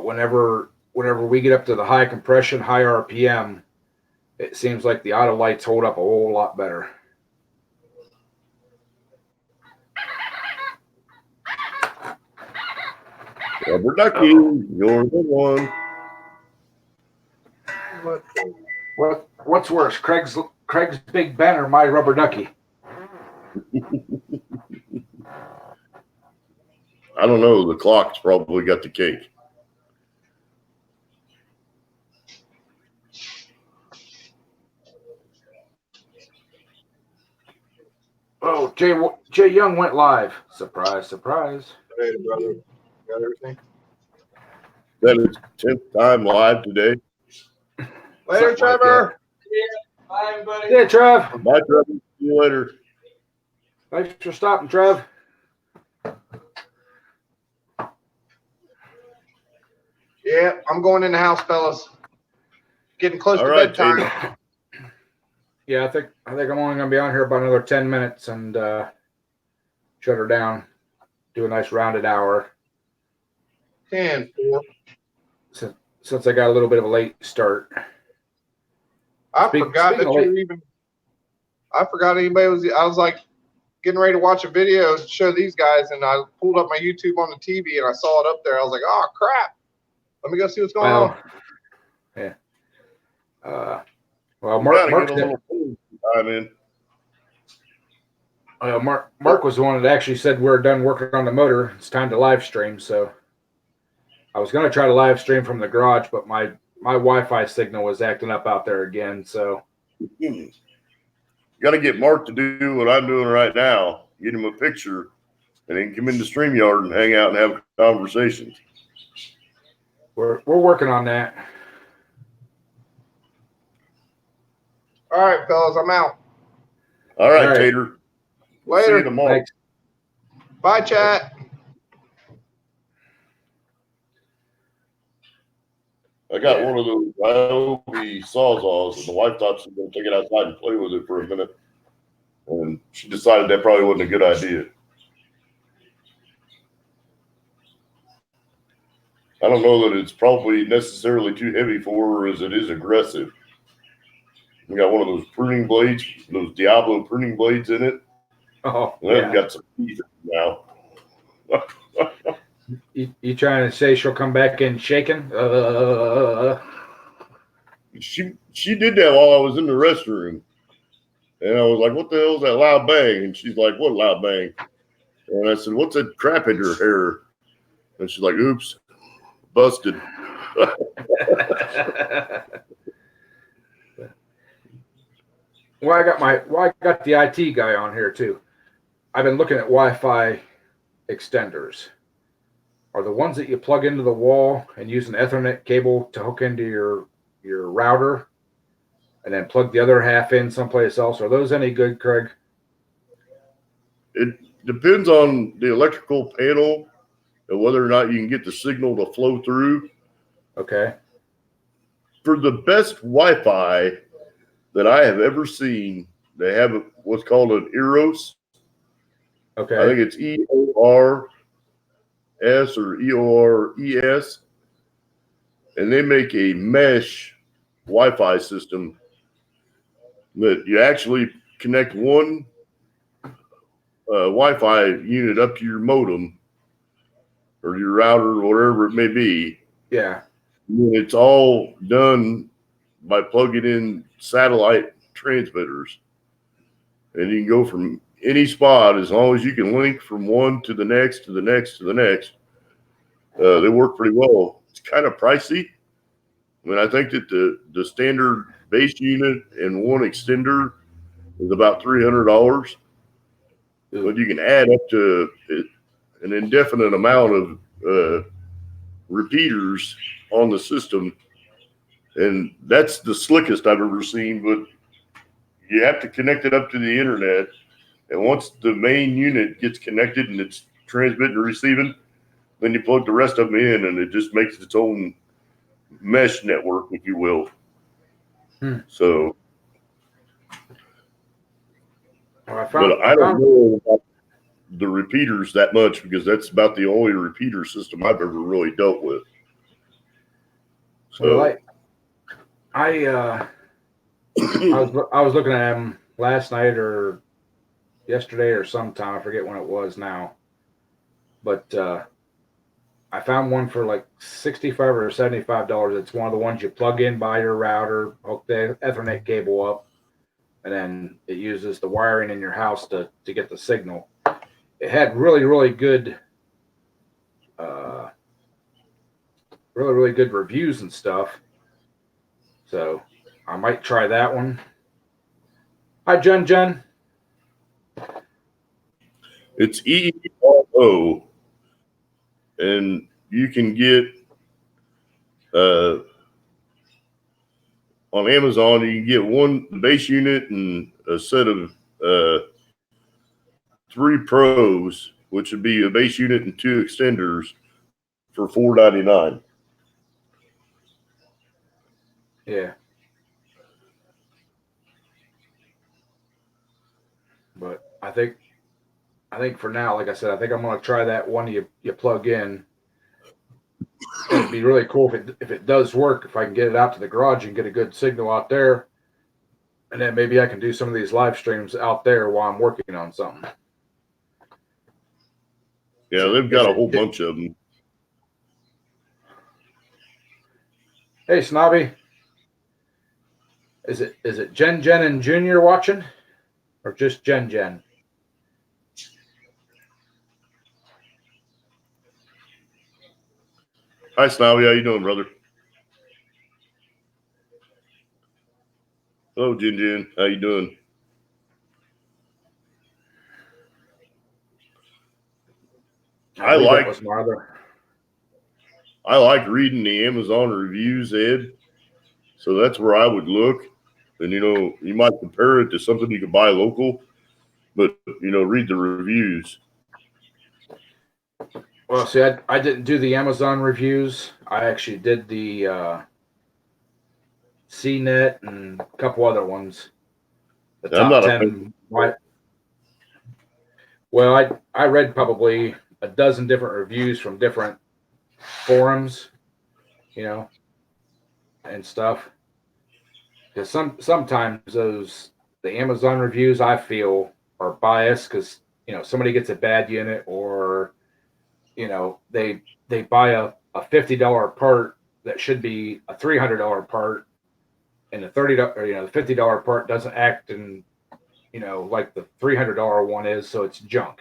whenever we get up to the high compression, high RPM, it seems like the auto lights hold up a whole lot better. Rubber ducky, you're the one. What's worse, Craig's Big Ben or my rubber ducky? I don't know. The clock's probably got the cake. Oh, Jay Young went live. Surprise, surprise. Hey, brother. Got everything? That is 10th time live today. Later, Trevor. Bye, everybody. Yeah, Trev. Bye, Trevor. See you later. Thanks for stopping, Trev. Yeah, I'm going in the house, fellas. Getting close All to right, bedtime. Tater. Yeah, I think I'm only gonna be on here about another 10 minutes and shut her down. Do a nice rounded hour. 10, 4. Since I got a little bit of a late start. I forgot that you were even. I forgot anybody was. I was like getting ready to watch a video to show these guys, and I pulled up my YouTube on the TV and I saw it up there. I was like, oh crap! Let me go see what's going on. Yeah. Well, Mark was the one that actually said we're done working on the motor. It's time to live stream. So I was going to try to live stream from the garage, but my Wi-Fi signal was acting up out there again. So you got to get Mark to do what I'm doing right now. Get him a picture, and then come into StreamYard and hang out and have conversations. We're working on that. All right, fellas, I'm out. All right, All right. Tater. Later. See you tomorrow. Thanks. Bye, chat. I got one of those Ryobi Sawzalls, and the wife thought she was going to take it outside and play with it for a minute. And she decided that probably wasn't a good idea. I don't know that it's probably necessarily too heavy for her as it is aggressive. We got one of those pruning blades, those Diablo pruning blades in it. Oh, And I've got some teeth now. You trying to say she'll come back in shaking? She did that while I was in the restroom. And I was like, what the hell is that loud bang? And she's like, what loud bang? And I said, what's that crap in your hair? And she's like, oops, busted. Well, I got the IT guy on here too. I've been looking at Wi-Fi extenders. Are the ones that you plug into the wall and use an Ethernet cable to hook into your router and then plug the other half in someplace else? Are those any good, Craig? It depends on the electrical panel and whether or not you can get the signal to flow through. Okay. For the best Wi-Fi that I have ever seen, they have what's called an Eros. Okay. I think it's EORS or EORES. And they make a mesh Wi-Fi system that you actually connect one Wi-Fi unit up to your modem or your router or whatever it may be. Yeah. And it's all done by plugging in satellite transmitters. And you can go from any spot as long as you can link from one to the next, to the next, to the next. They work pretty well. It's kind of pricey. I mean, I think that the standard base unit and one extender is about $300. But you can add up to an indefinite amount of repeaters on the system. And that's the slickest I've ever seen. But you have to connect it up to the internet. And once the main unit gets connected and it's transmitting and receiving, then you plug the rest of them in and it just makes its own mesh network, if you will. So, Well, I don't know about the repeaters that much because that's about the only repeater system I've ever really dealt with. So, well, I was looking at them last night or yesterday or sometime. I forget when it was now. But I found one for like $65 or $75. It's one of the ones you plug in by your router, hook the Ethernet cable up, and then it uses the wiring in your house to get the signal. It had really good, really good reviews and stuff. So I might try that one. Hi, Jen. It's EERO, and you can get on Amazon. You can get one base unit and a set of 3 pros, which would be a base unit and 2 extenders for $4.99. Yeah. But I think for now, like I said, I think I'm gonna try that one you plug in. It'd be really cool if it does work, if I can get it out to the garage and get a good signal out there. And then maybe I can do some of these live streams out there while I'm working on something. Yeah, they've got a whole bunch of them. Hey, Snobby. Is it Jen and Junior watching? Or just Jen? Hi, Snobby. How you doing, brother? Hello, Jen. How you doing? I like reading the Amazon reviews, Ed. So that's where I would look. And, you might compare it to something you could buy local, but, read the reviews. Well, see, I didn't do the Amazon reviews. I actually did the CNET and a couple other ones. The top 10. Well, I read probably a dozen different reviews from different forums, and stuff. Because sometimes the Amazon reviews I feel are biased because somebody gets a bad unit or they buy a $50 part that should be a $300 part, and the the $50 part doesn't act in like the $300 one is, so it's junk.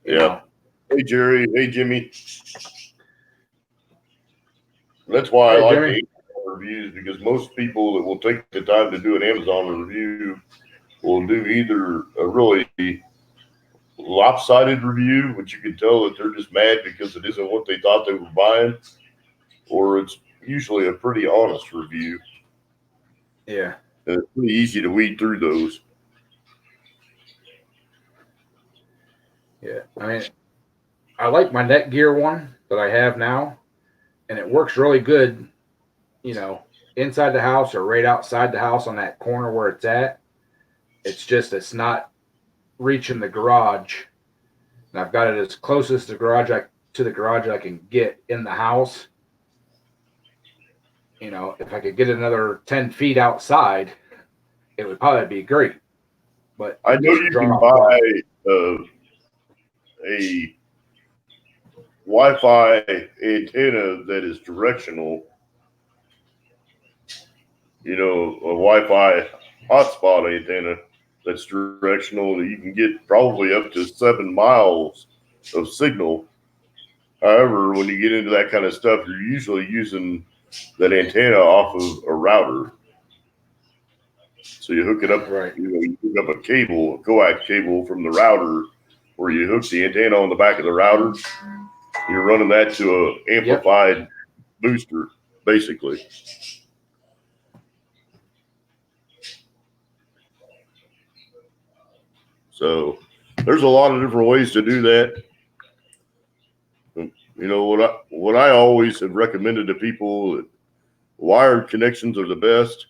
You know? Hey Jerry, hey Jimmy. That's why I like the reviews, because most people that will take the time to do an Amazon review will do either a really lopsided review, which you can tell that they're just mad because it isn't what they thought they were buying, or it's usually a pretty honest review. Yeah. And it's pretty easy to weed through those. Yeah. I mean, I like my Netgear one that I have now, and it works really good, inside the house or right outside the house on that corner where it's at. It's not reaching the garage. And I've got it as close as to the garage I can get in the house. If I could get another 10 feet outside, it would probably be great. But I know you can buy a Wi-Fi antenna that is directional. A Wi-Fi hotspot antenna that's directional that you can get probably up to 7 miles of signal. However, when you get into that kind of stuff, you're usually using that antenna off of a router. So you hook it up, right? You hook up a coax cable from the router, where you hook the antenna on the back of the router. You're running that to an amplified booster, basically. So there's a lot of different ways to do that. What I always have recommended to people, that wired connections are the best,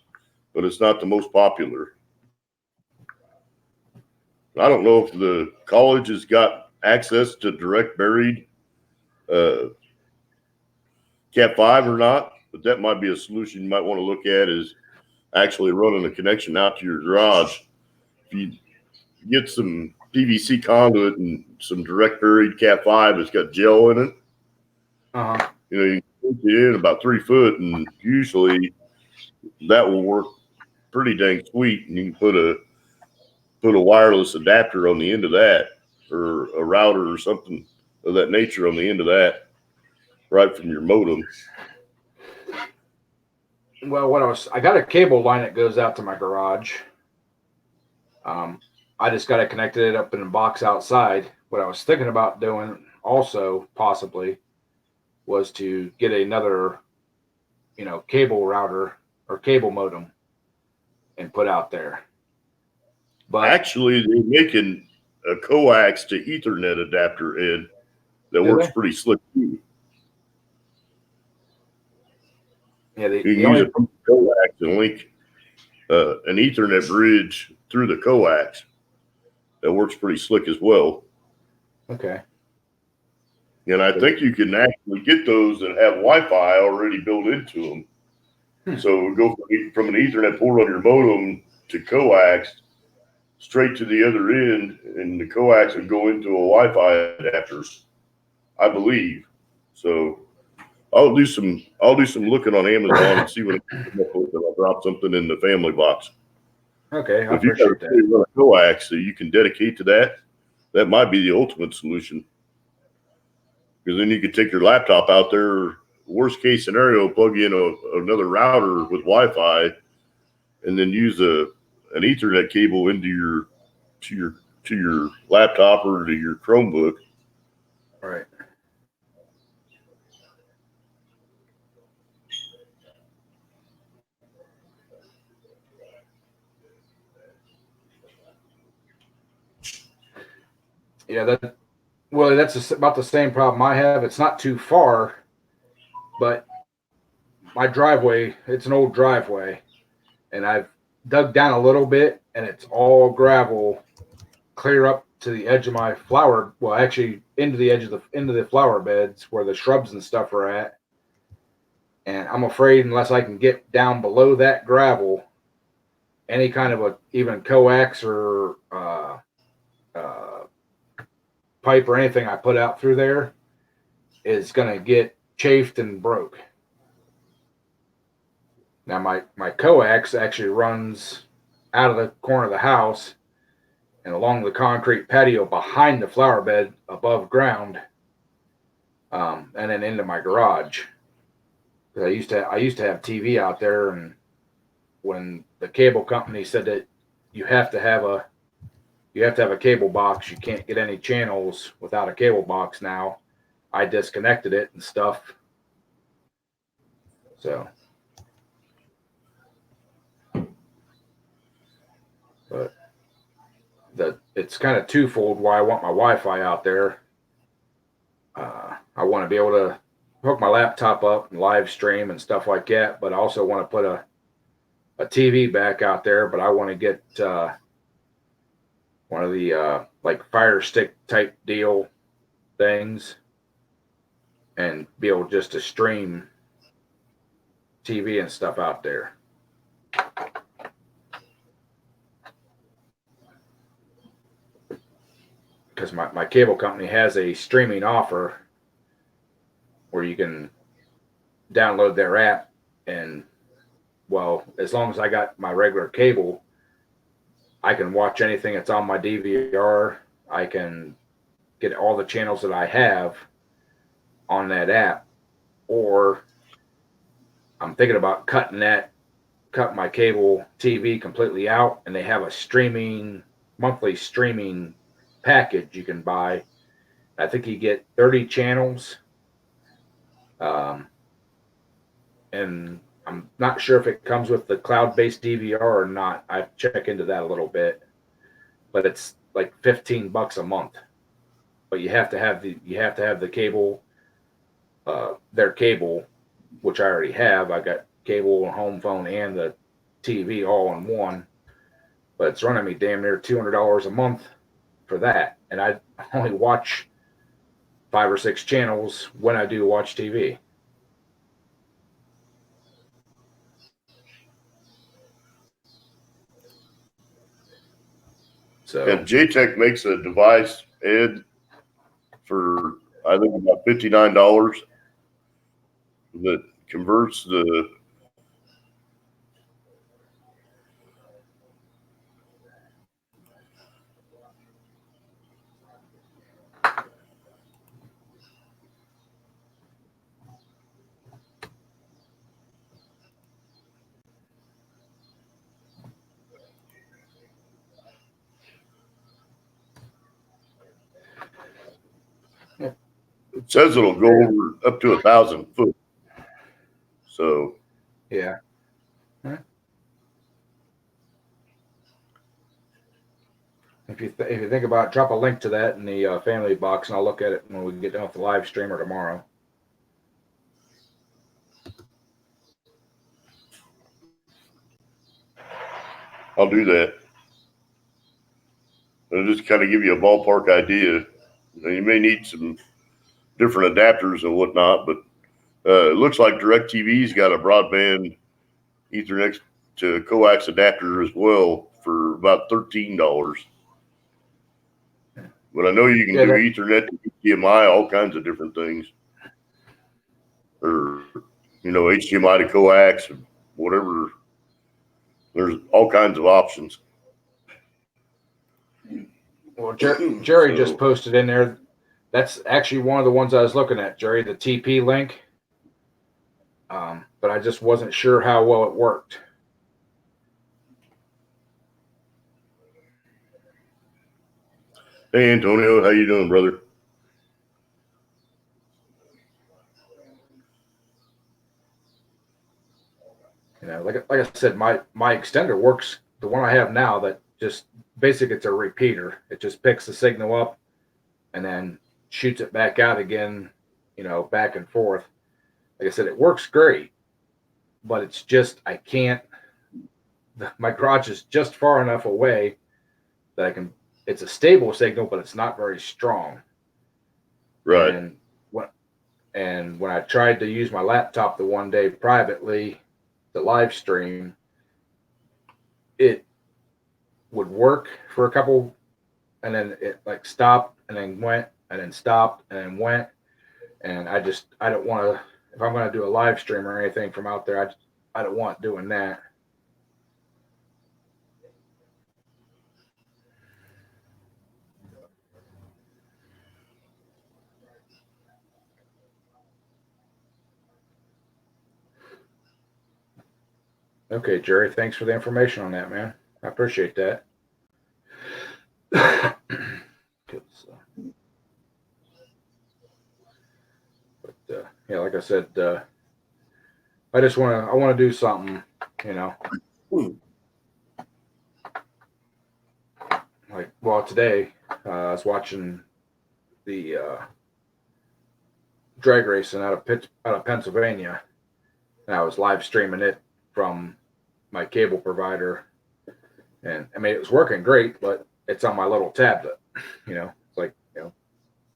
but it's not the most popular. I don't know if the college has got access to direct buried Cat 5 or not, but that might be a solution you might want to look at, is actually running a connection out to your garage. If you get some PVC conduit and some direct buried Cat 5 that's got gel in it, Uh-huh. You know, you can put it in about 3 foot, and usually that will work pretty dang sweet. And you can put a wireless adapter on the end of that, or a router or something of that nature on the end of that, right from your modem. Well, I got a cable line that goes out to my garage. I just got it connected up in a box outside. What I was thinking about doing also possibly was to get another, cable router or cable modem and put out there. But Actually, they're making a coax to Ethernet adapter, Ed, that works pretty slick too. Yeah, You can use a coax and link an Ethernet bridge through the coax. That works pretty slick as well. Okay. And I think you can actually get those that have Wi-Fi already built into them. So go from an Ethernet port on your modem to coax straight to the other end, and the coax would go into a Wi-Fi adapter, I believe. So I'll do some looking on Amazon and see what I can come up with, and I'll drop something in the family box. Okay, I If you got appreciate a coax that you can dedicate to that, that might be the ultimate solution. Because then you could take your laptop out there, worst case scenario, plug in another router with Wi-Fi, and then use an Ethernet cable into your laptop or to your Chromebook. Right. Yeah, that's about the same problem I have. It's not too far, but my driveway, it's an old driveway, and I've dug down a little bit, and it's all gravel clear up to the edge of my flower, well, actually into the flower beds where the shrubs and stuff are at. And I'm afraid unless I can get down below that gravel, any kind of even coax or pipe or anything I put out through there is going to get chafed and broke. Now my coax actually runs out of the corner of the house and along the concrete patio behind the flower bed above ground, and then into my garage. Because I used to have TV out there, and when the cable company said that you have to have a cable box, you can't get any channels without a cable box now, I disconnected it and stuff. So, but it's kind of twofold why I want my Wi-Fi out there. I want to be able to hook my laptop up and live stream and stuff like that, but I also want to put a TV back out there. But I want to get one of the like Fire Stick type deal things and be able just to stream TV and stuff out there. Because my cable company has a streaming offer where you can download their app, and well, as long as I got my regular cable, I can watch anything that's on my DVR. I can get all the channels that I have on that app, or I'm thinking about cut my cable TV completely out, and they have a monthly streaming package you can buy. I think you get 30 channels. And I'm not sure if it comes with the cloud-based DVR or not. I've checked into that a little bit, but it's like $15 a month. But you have to have the cable, their cable, which I already have. I got cable, home phone, and the TV all in one. But it's running me damn near $200 a month for that, and I only watch 5 or 6 channels when I do watch TV. So, and JTech makes a device, Ed, for I think about $59 that converts the it says it'll go over up to 1,000 foot. So Yeah. If you think about it, drop a link to that in the family box, and I'll look at it when we get done with the live stream or tomorrow. I'll do that. It'll just kind of give you a ballpark idea. You may need some different adapters and whatnot, but it looks like DirecTV's got a broadband Ethernet to coax adapter as well for about $13. But I know you can do Ethernet to HDMI, all kinds of different things, or HDMI to coax, whatever. There's all kinds of options. Well, Jerry just posted in there. That's actually one of the ones I was looking at, Jerry, the TP link. But I just wasn't sure how well it worked. Hey, Antonio, how you doing, brother? Like I said, my extender works. The one I have now, that just basically it's a repeater. It just picks the signal up and then shoots it back out again, back and forth. Like I said, it works great, but it's just I can't. My garage is just far enough away that I can. It's a stable signal, but it's not very strong. Right. And when I tried to use my laptop the one day privately, the live stream, it would work for a couple, and then it like stopped and then went and then stopped and then went. And I don't want to, if I'm going to do a live stream or anything from out there, I don't want doing that. Okay, Jerry, thanks for the information on that, man. I appreciate that. But yeah, like I said, I want to do something, Like, well, today I was watching the drag racing out of Pennsylvania, and I was live streaming it from my cable provider, and I mean it was working great, but it's on my little tablet, it's like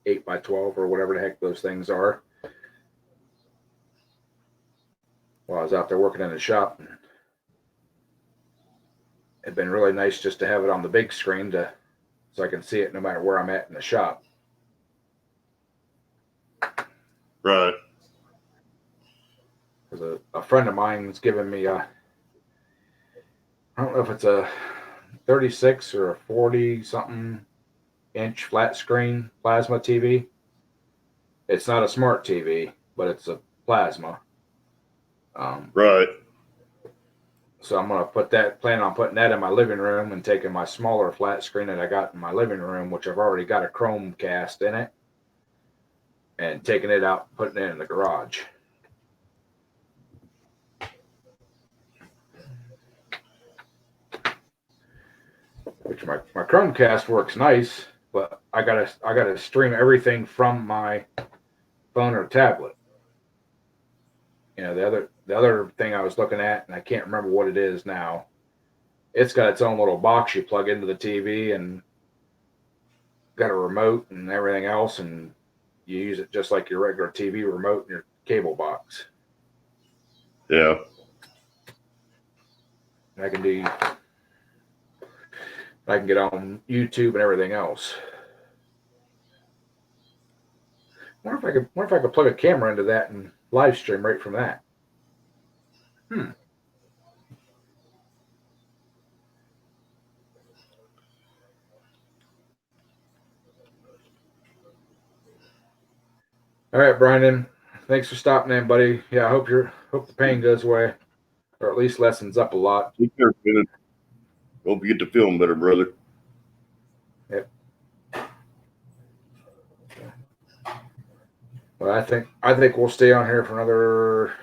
8x12 or whatever the heck those things are. While I was out there working in the shop, and it'd been really nice just to have it on the big screen so I can see it no matter where I'm at in the shop. Right. Because a friend of mine's given me I don't know if it's a 36 or a 40 something inch flat screen plasma TV. It's not a smart TV, but it's a plasma. Right. So I'm gonna plan on putting that in my living room and taking my smaller flat screen that I got in my living room, which I've already got a Chromecast in it, and taking it out, putting it in the garage. Which my Chromecast works nice, but I gotta stream everything from my phone or tablet. The other thing I was looking at, and I can't remember what it is now. It's got its own little box you plug into the TV and got a remote and everything else, and you use it just like your regular TV remote in your cable box. Yeah. And I can get on YouTube and everything else. Wonder if I could plug a camera into that and live stream right from that. All right, Brandon. Thanks for stopping in, buddy. Yeah, I hope the pain goes away, or at least lessens up a lot. Take care, man. Hope you get to feeling better, brother. Yep. Well, I think we'll stay on here for another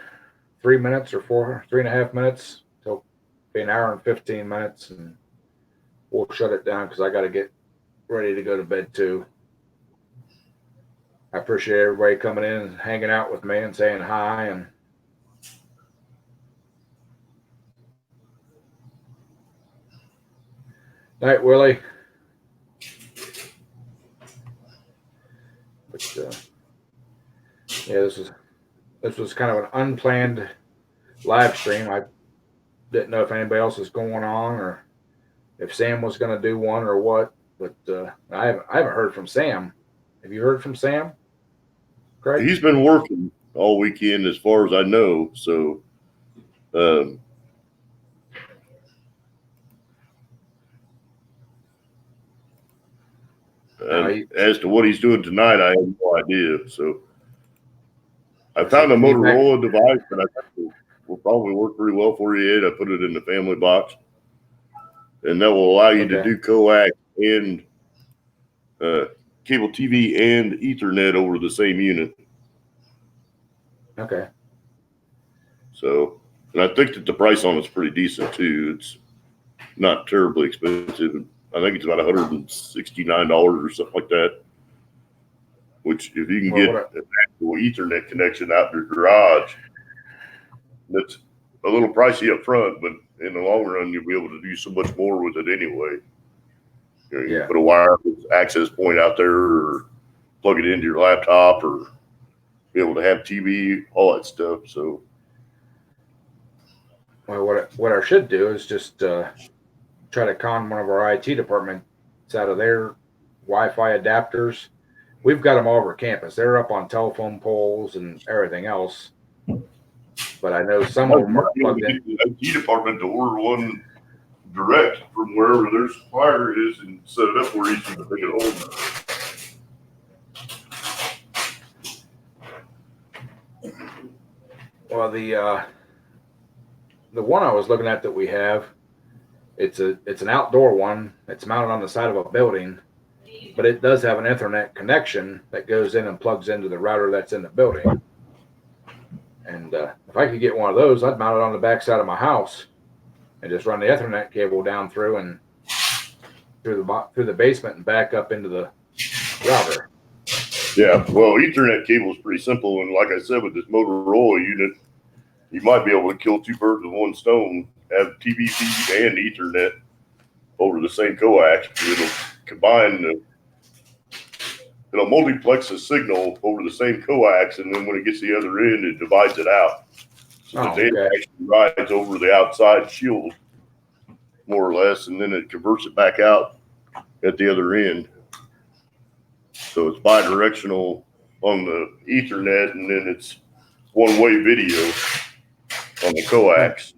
3 minutes or 3.5 minutes till be an hour and 15 minutes, and we'll shut it down because I got to get ready to go to bed too. I appreciate everybody coming in and hanging out with me and saying hi. And night, Willie. But yeah, this was kind of an unplanned live stream. I didn't know if anybody else was going on or if Sam was going to do one or what. But I haven't heard from Sam. Have you heard from Sam? Craig? He's been working all weekend, as far as I know. So, as to what he's doing tonight, I have no idea. So, I found a Motorola device that I think will probably work pretty well for you, Ed. I put it in the family box, and that will allow you to do coax and cable TV and Ethernet over the same unit. Okay. So, and I think that the price on it's pretty decent too. It's not terribly expensive. I think it's about $169 or something like that. Which, if you can get an actual Ethernet connection out your garage, that's a little pricey up front, but in the long run, you'll be able to do so much more with it anyway. You can put a wireless access point out there, or plug it into your laptop, or be able to have TV, all that stuff. So, well, what I should do is just try to con one of our IT departments out of their Wi-Fi adapters. We've got them all over campus. They're up on telephone poles and everything else. But I know some of them are plugged in. The IT department to order one direct from wherever their supplier is and set it up where easy to bring it home. Well, the one I was looking at that we have, it's an outdoor one. It's mounted on the side of a building, but it does have an Ethernet connection that goes in and plugs into the router that's in the building. And if I could get one of those, I'd mount it on the back side of my house and just run the Ethernet cable down through and through the basement and back up into the router. Yeah, well, Ethernet cable is pretty simple, and like I said, with this Motorola unit, you might be able to kill two birds with one stone. Have TV feed and Ethernet over the same coax. It'll combine it'll multiplex the signal over the same coax, and then when it gets to the other end, it divides it out. So the data actually rides over the outside shield, more or less, and then it converts it back out at the other end. So it's bi-directional on the Ethernet, and then it's one-way video on the coax.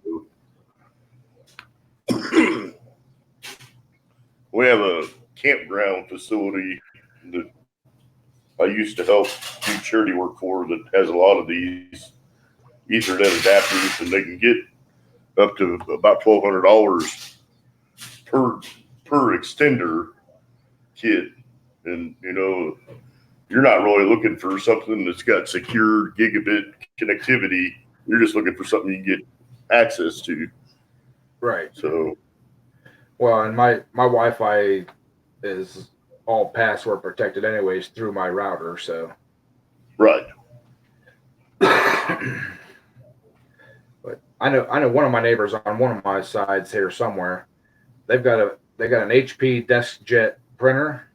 We have a campground facility that I used to help do charity work for that has a lot of these Ethernet adapters, and they can get up to about $1,200 per extender kit. And, you know, you're not really looking for something that's got secure gigabit connectivity. You're just looking for something you can get access to. Right. So, well, and my Wi-Fi is all password protected anyways through my router, so. Right. But I know one of my neighbors on one of my sides here somewhere. They got an HP DeskJet printer.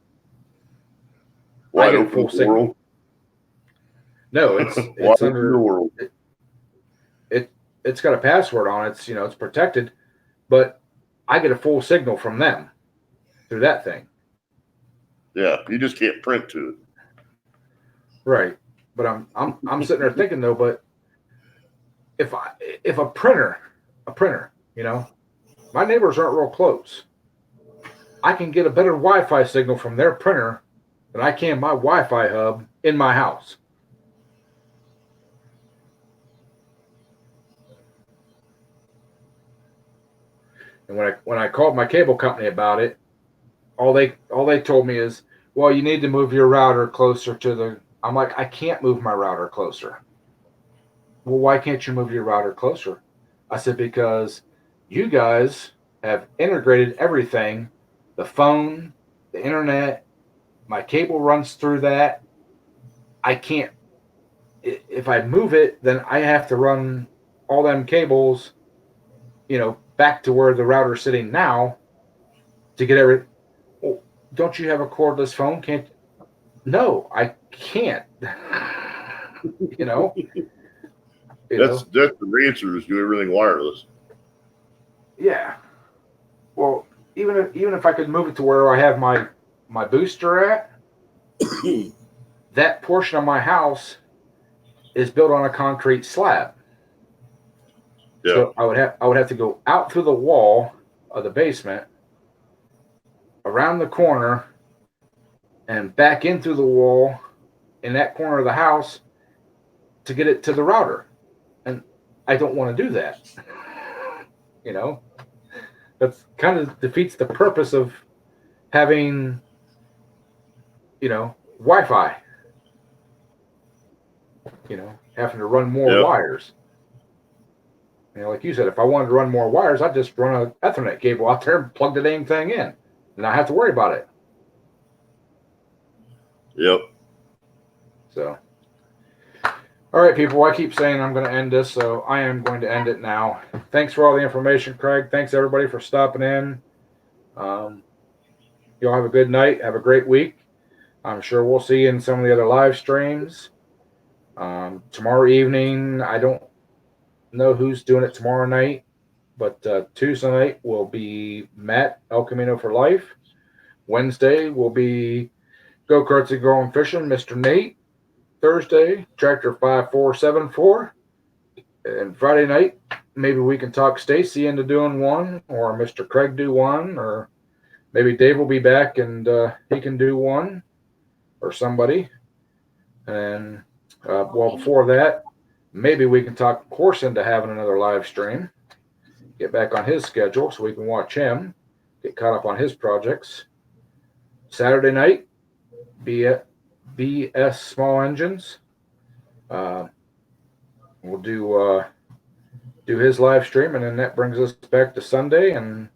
Wide open world. No, it's under the world. It's got a password on it. It's protected, but I get a full signal from them through that thing. Yeah, you just can't print to it. Right. But I'm sitting there thinking though, but if a printer, you know, my neighbors aren't real close. I can get a better Wi-Fi signal from their printer than I can my Wi-Fi hub in my house. And when I called my cable company about it, all they told me is, well, you need to move your router closer to the. I'm like, I can't move my router closer. Well, why can't you move your router closer? I said, because you guys have integrated everything, the phone, the internet, my cable runs through that. I can't, if I move it, then I have to run all them cables, back to where the router's sitting now to get every. Well, don't you have a cordless phone? Can't? No, I can't. you know. That's the answer is do everything wireless. Yeah. Well, even if I could move it to where I have my booster at, that portion of my house is built on a concrete slab. Yeah. So I would have to go out through the wall of the basement, around the corner, and back in through the wall in that corner of the house to get it to the router. And I don't want to do that. That's kind of defeats the purpose of having, Wi-Fi. Having to run more wires. Like you said, if I wanted to run more wires, I'd just run an Ethernet cable out there and plug the dang thing in, and not have to worry about it. Yep. So, all right, people. I keep saying I'm going to end this, so I am going to end it now. Thanks for all the information, Craig. Thanks everybody for stopping in. Y'all have a good night. Have a great week. I'm sure we'll see you in some of the other live streams. Tomorrow evening, I don't know who's doing it tomorrow night, but Tuesday night will be Matt El Camino for Life. Wednesday will be Go Karts and Going Fishing, Mr. Nate. Thursday, Tractor 5474. And Friday night, maybe we can talk Stacy into doing one, or Mr. Craig do one, or maybe Dave will be back and he can do one, or somebody. And before that, maybe we can talk Horse into having another live stream. Get back on his schedule so we can watch him. Get caught up on his projects. Saturday night, BS Small Engines. We'll do his live stream, and then that brings us back to Sunday, and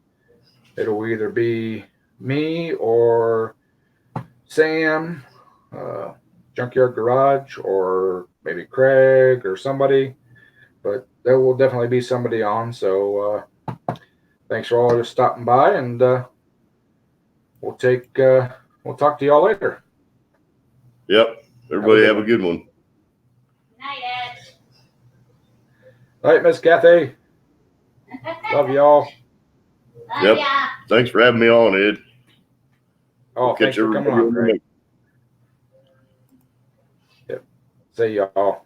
it'll either be me or Sam, Junkyard Garage, or maybe Craig or somebody, but there will definitely be somebody on. So thanks for all just stopping by, and we'll talk to y'all later. Yep. Everybody have a good one. Night, Ed. All right, Miss Kathy. Love y'all. Yep. Thanks for having me on, Ed. Oh, thanks for coming on, Craig. Yep. See y'all.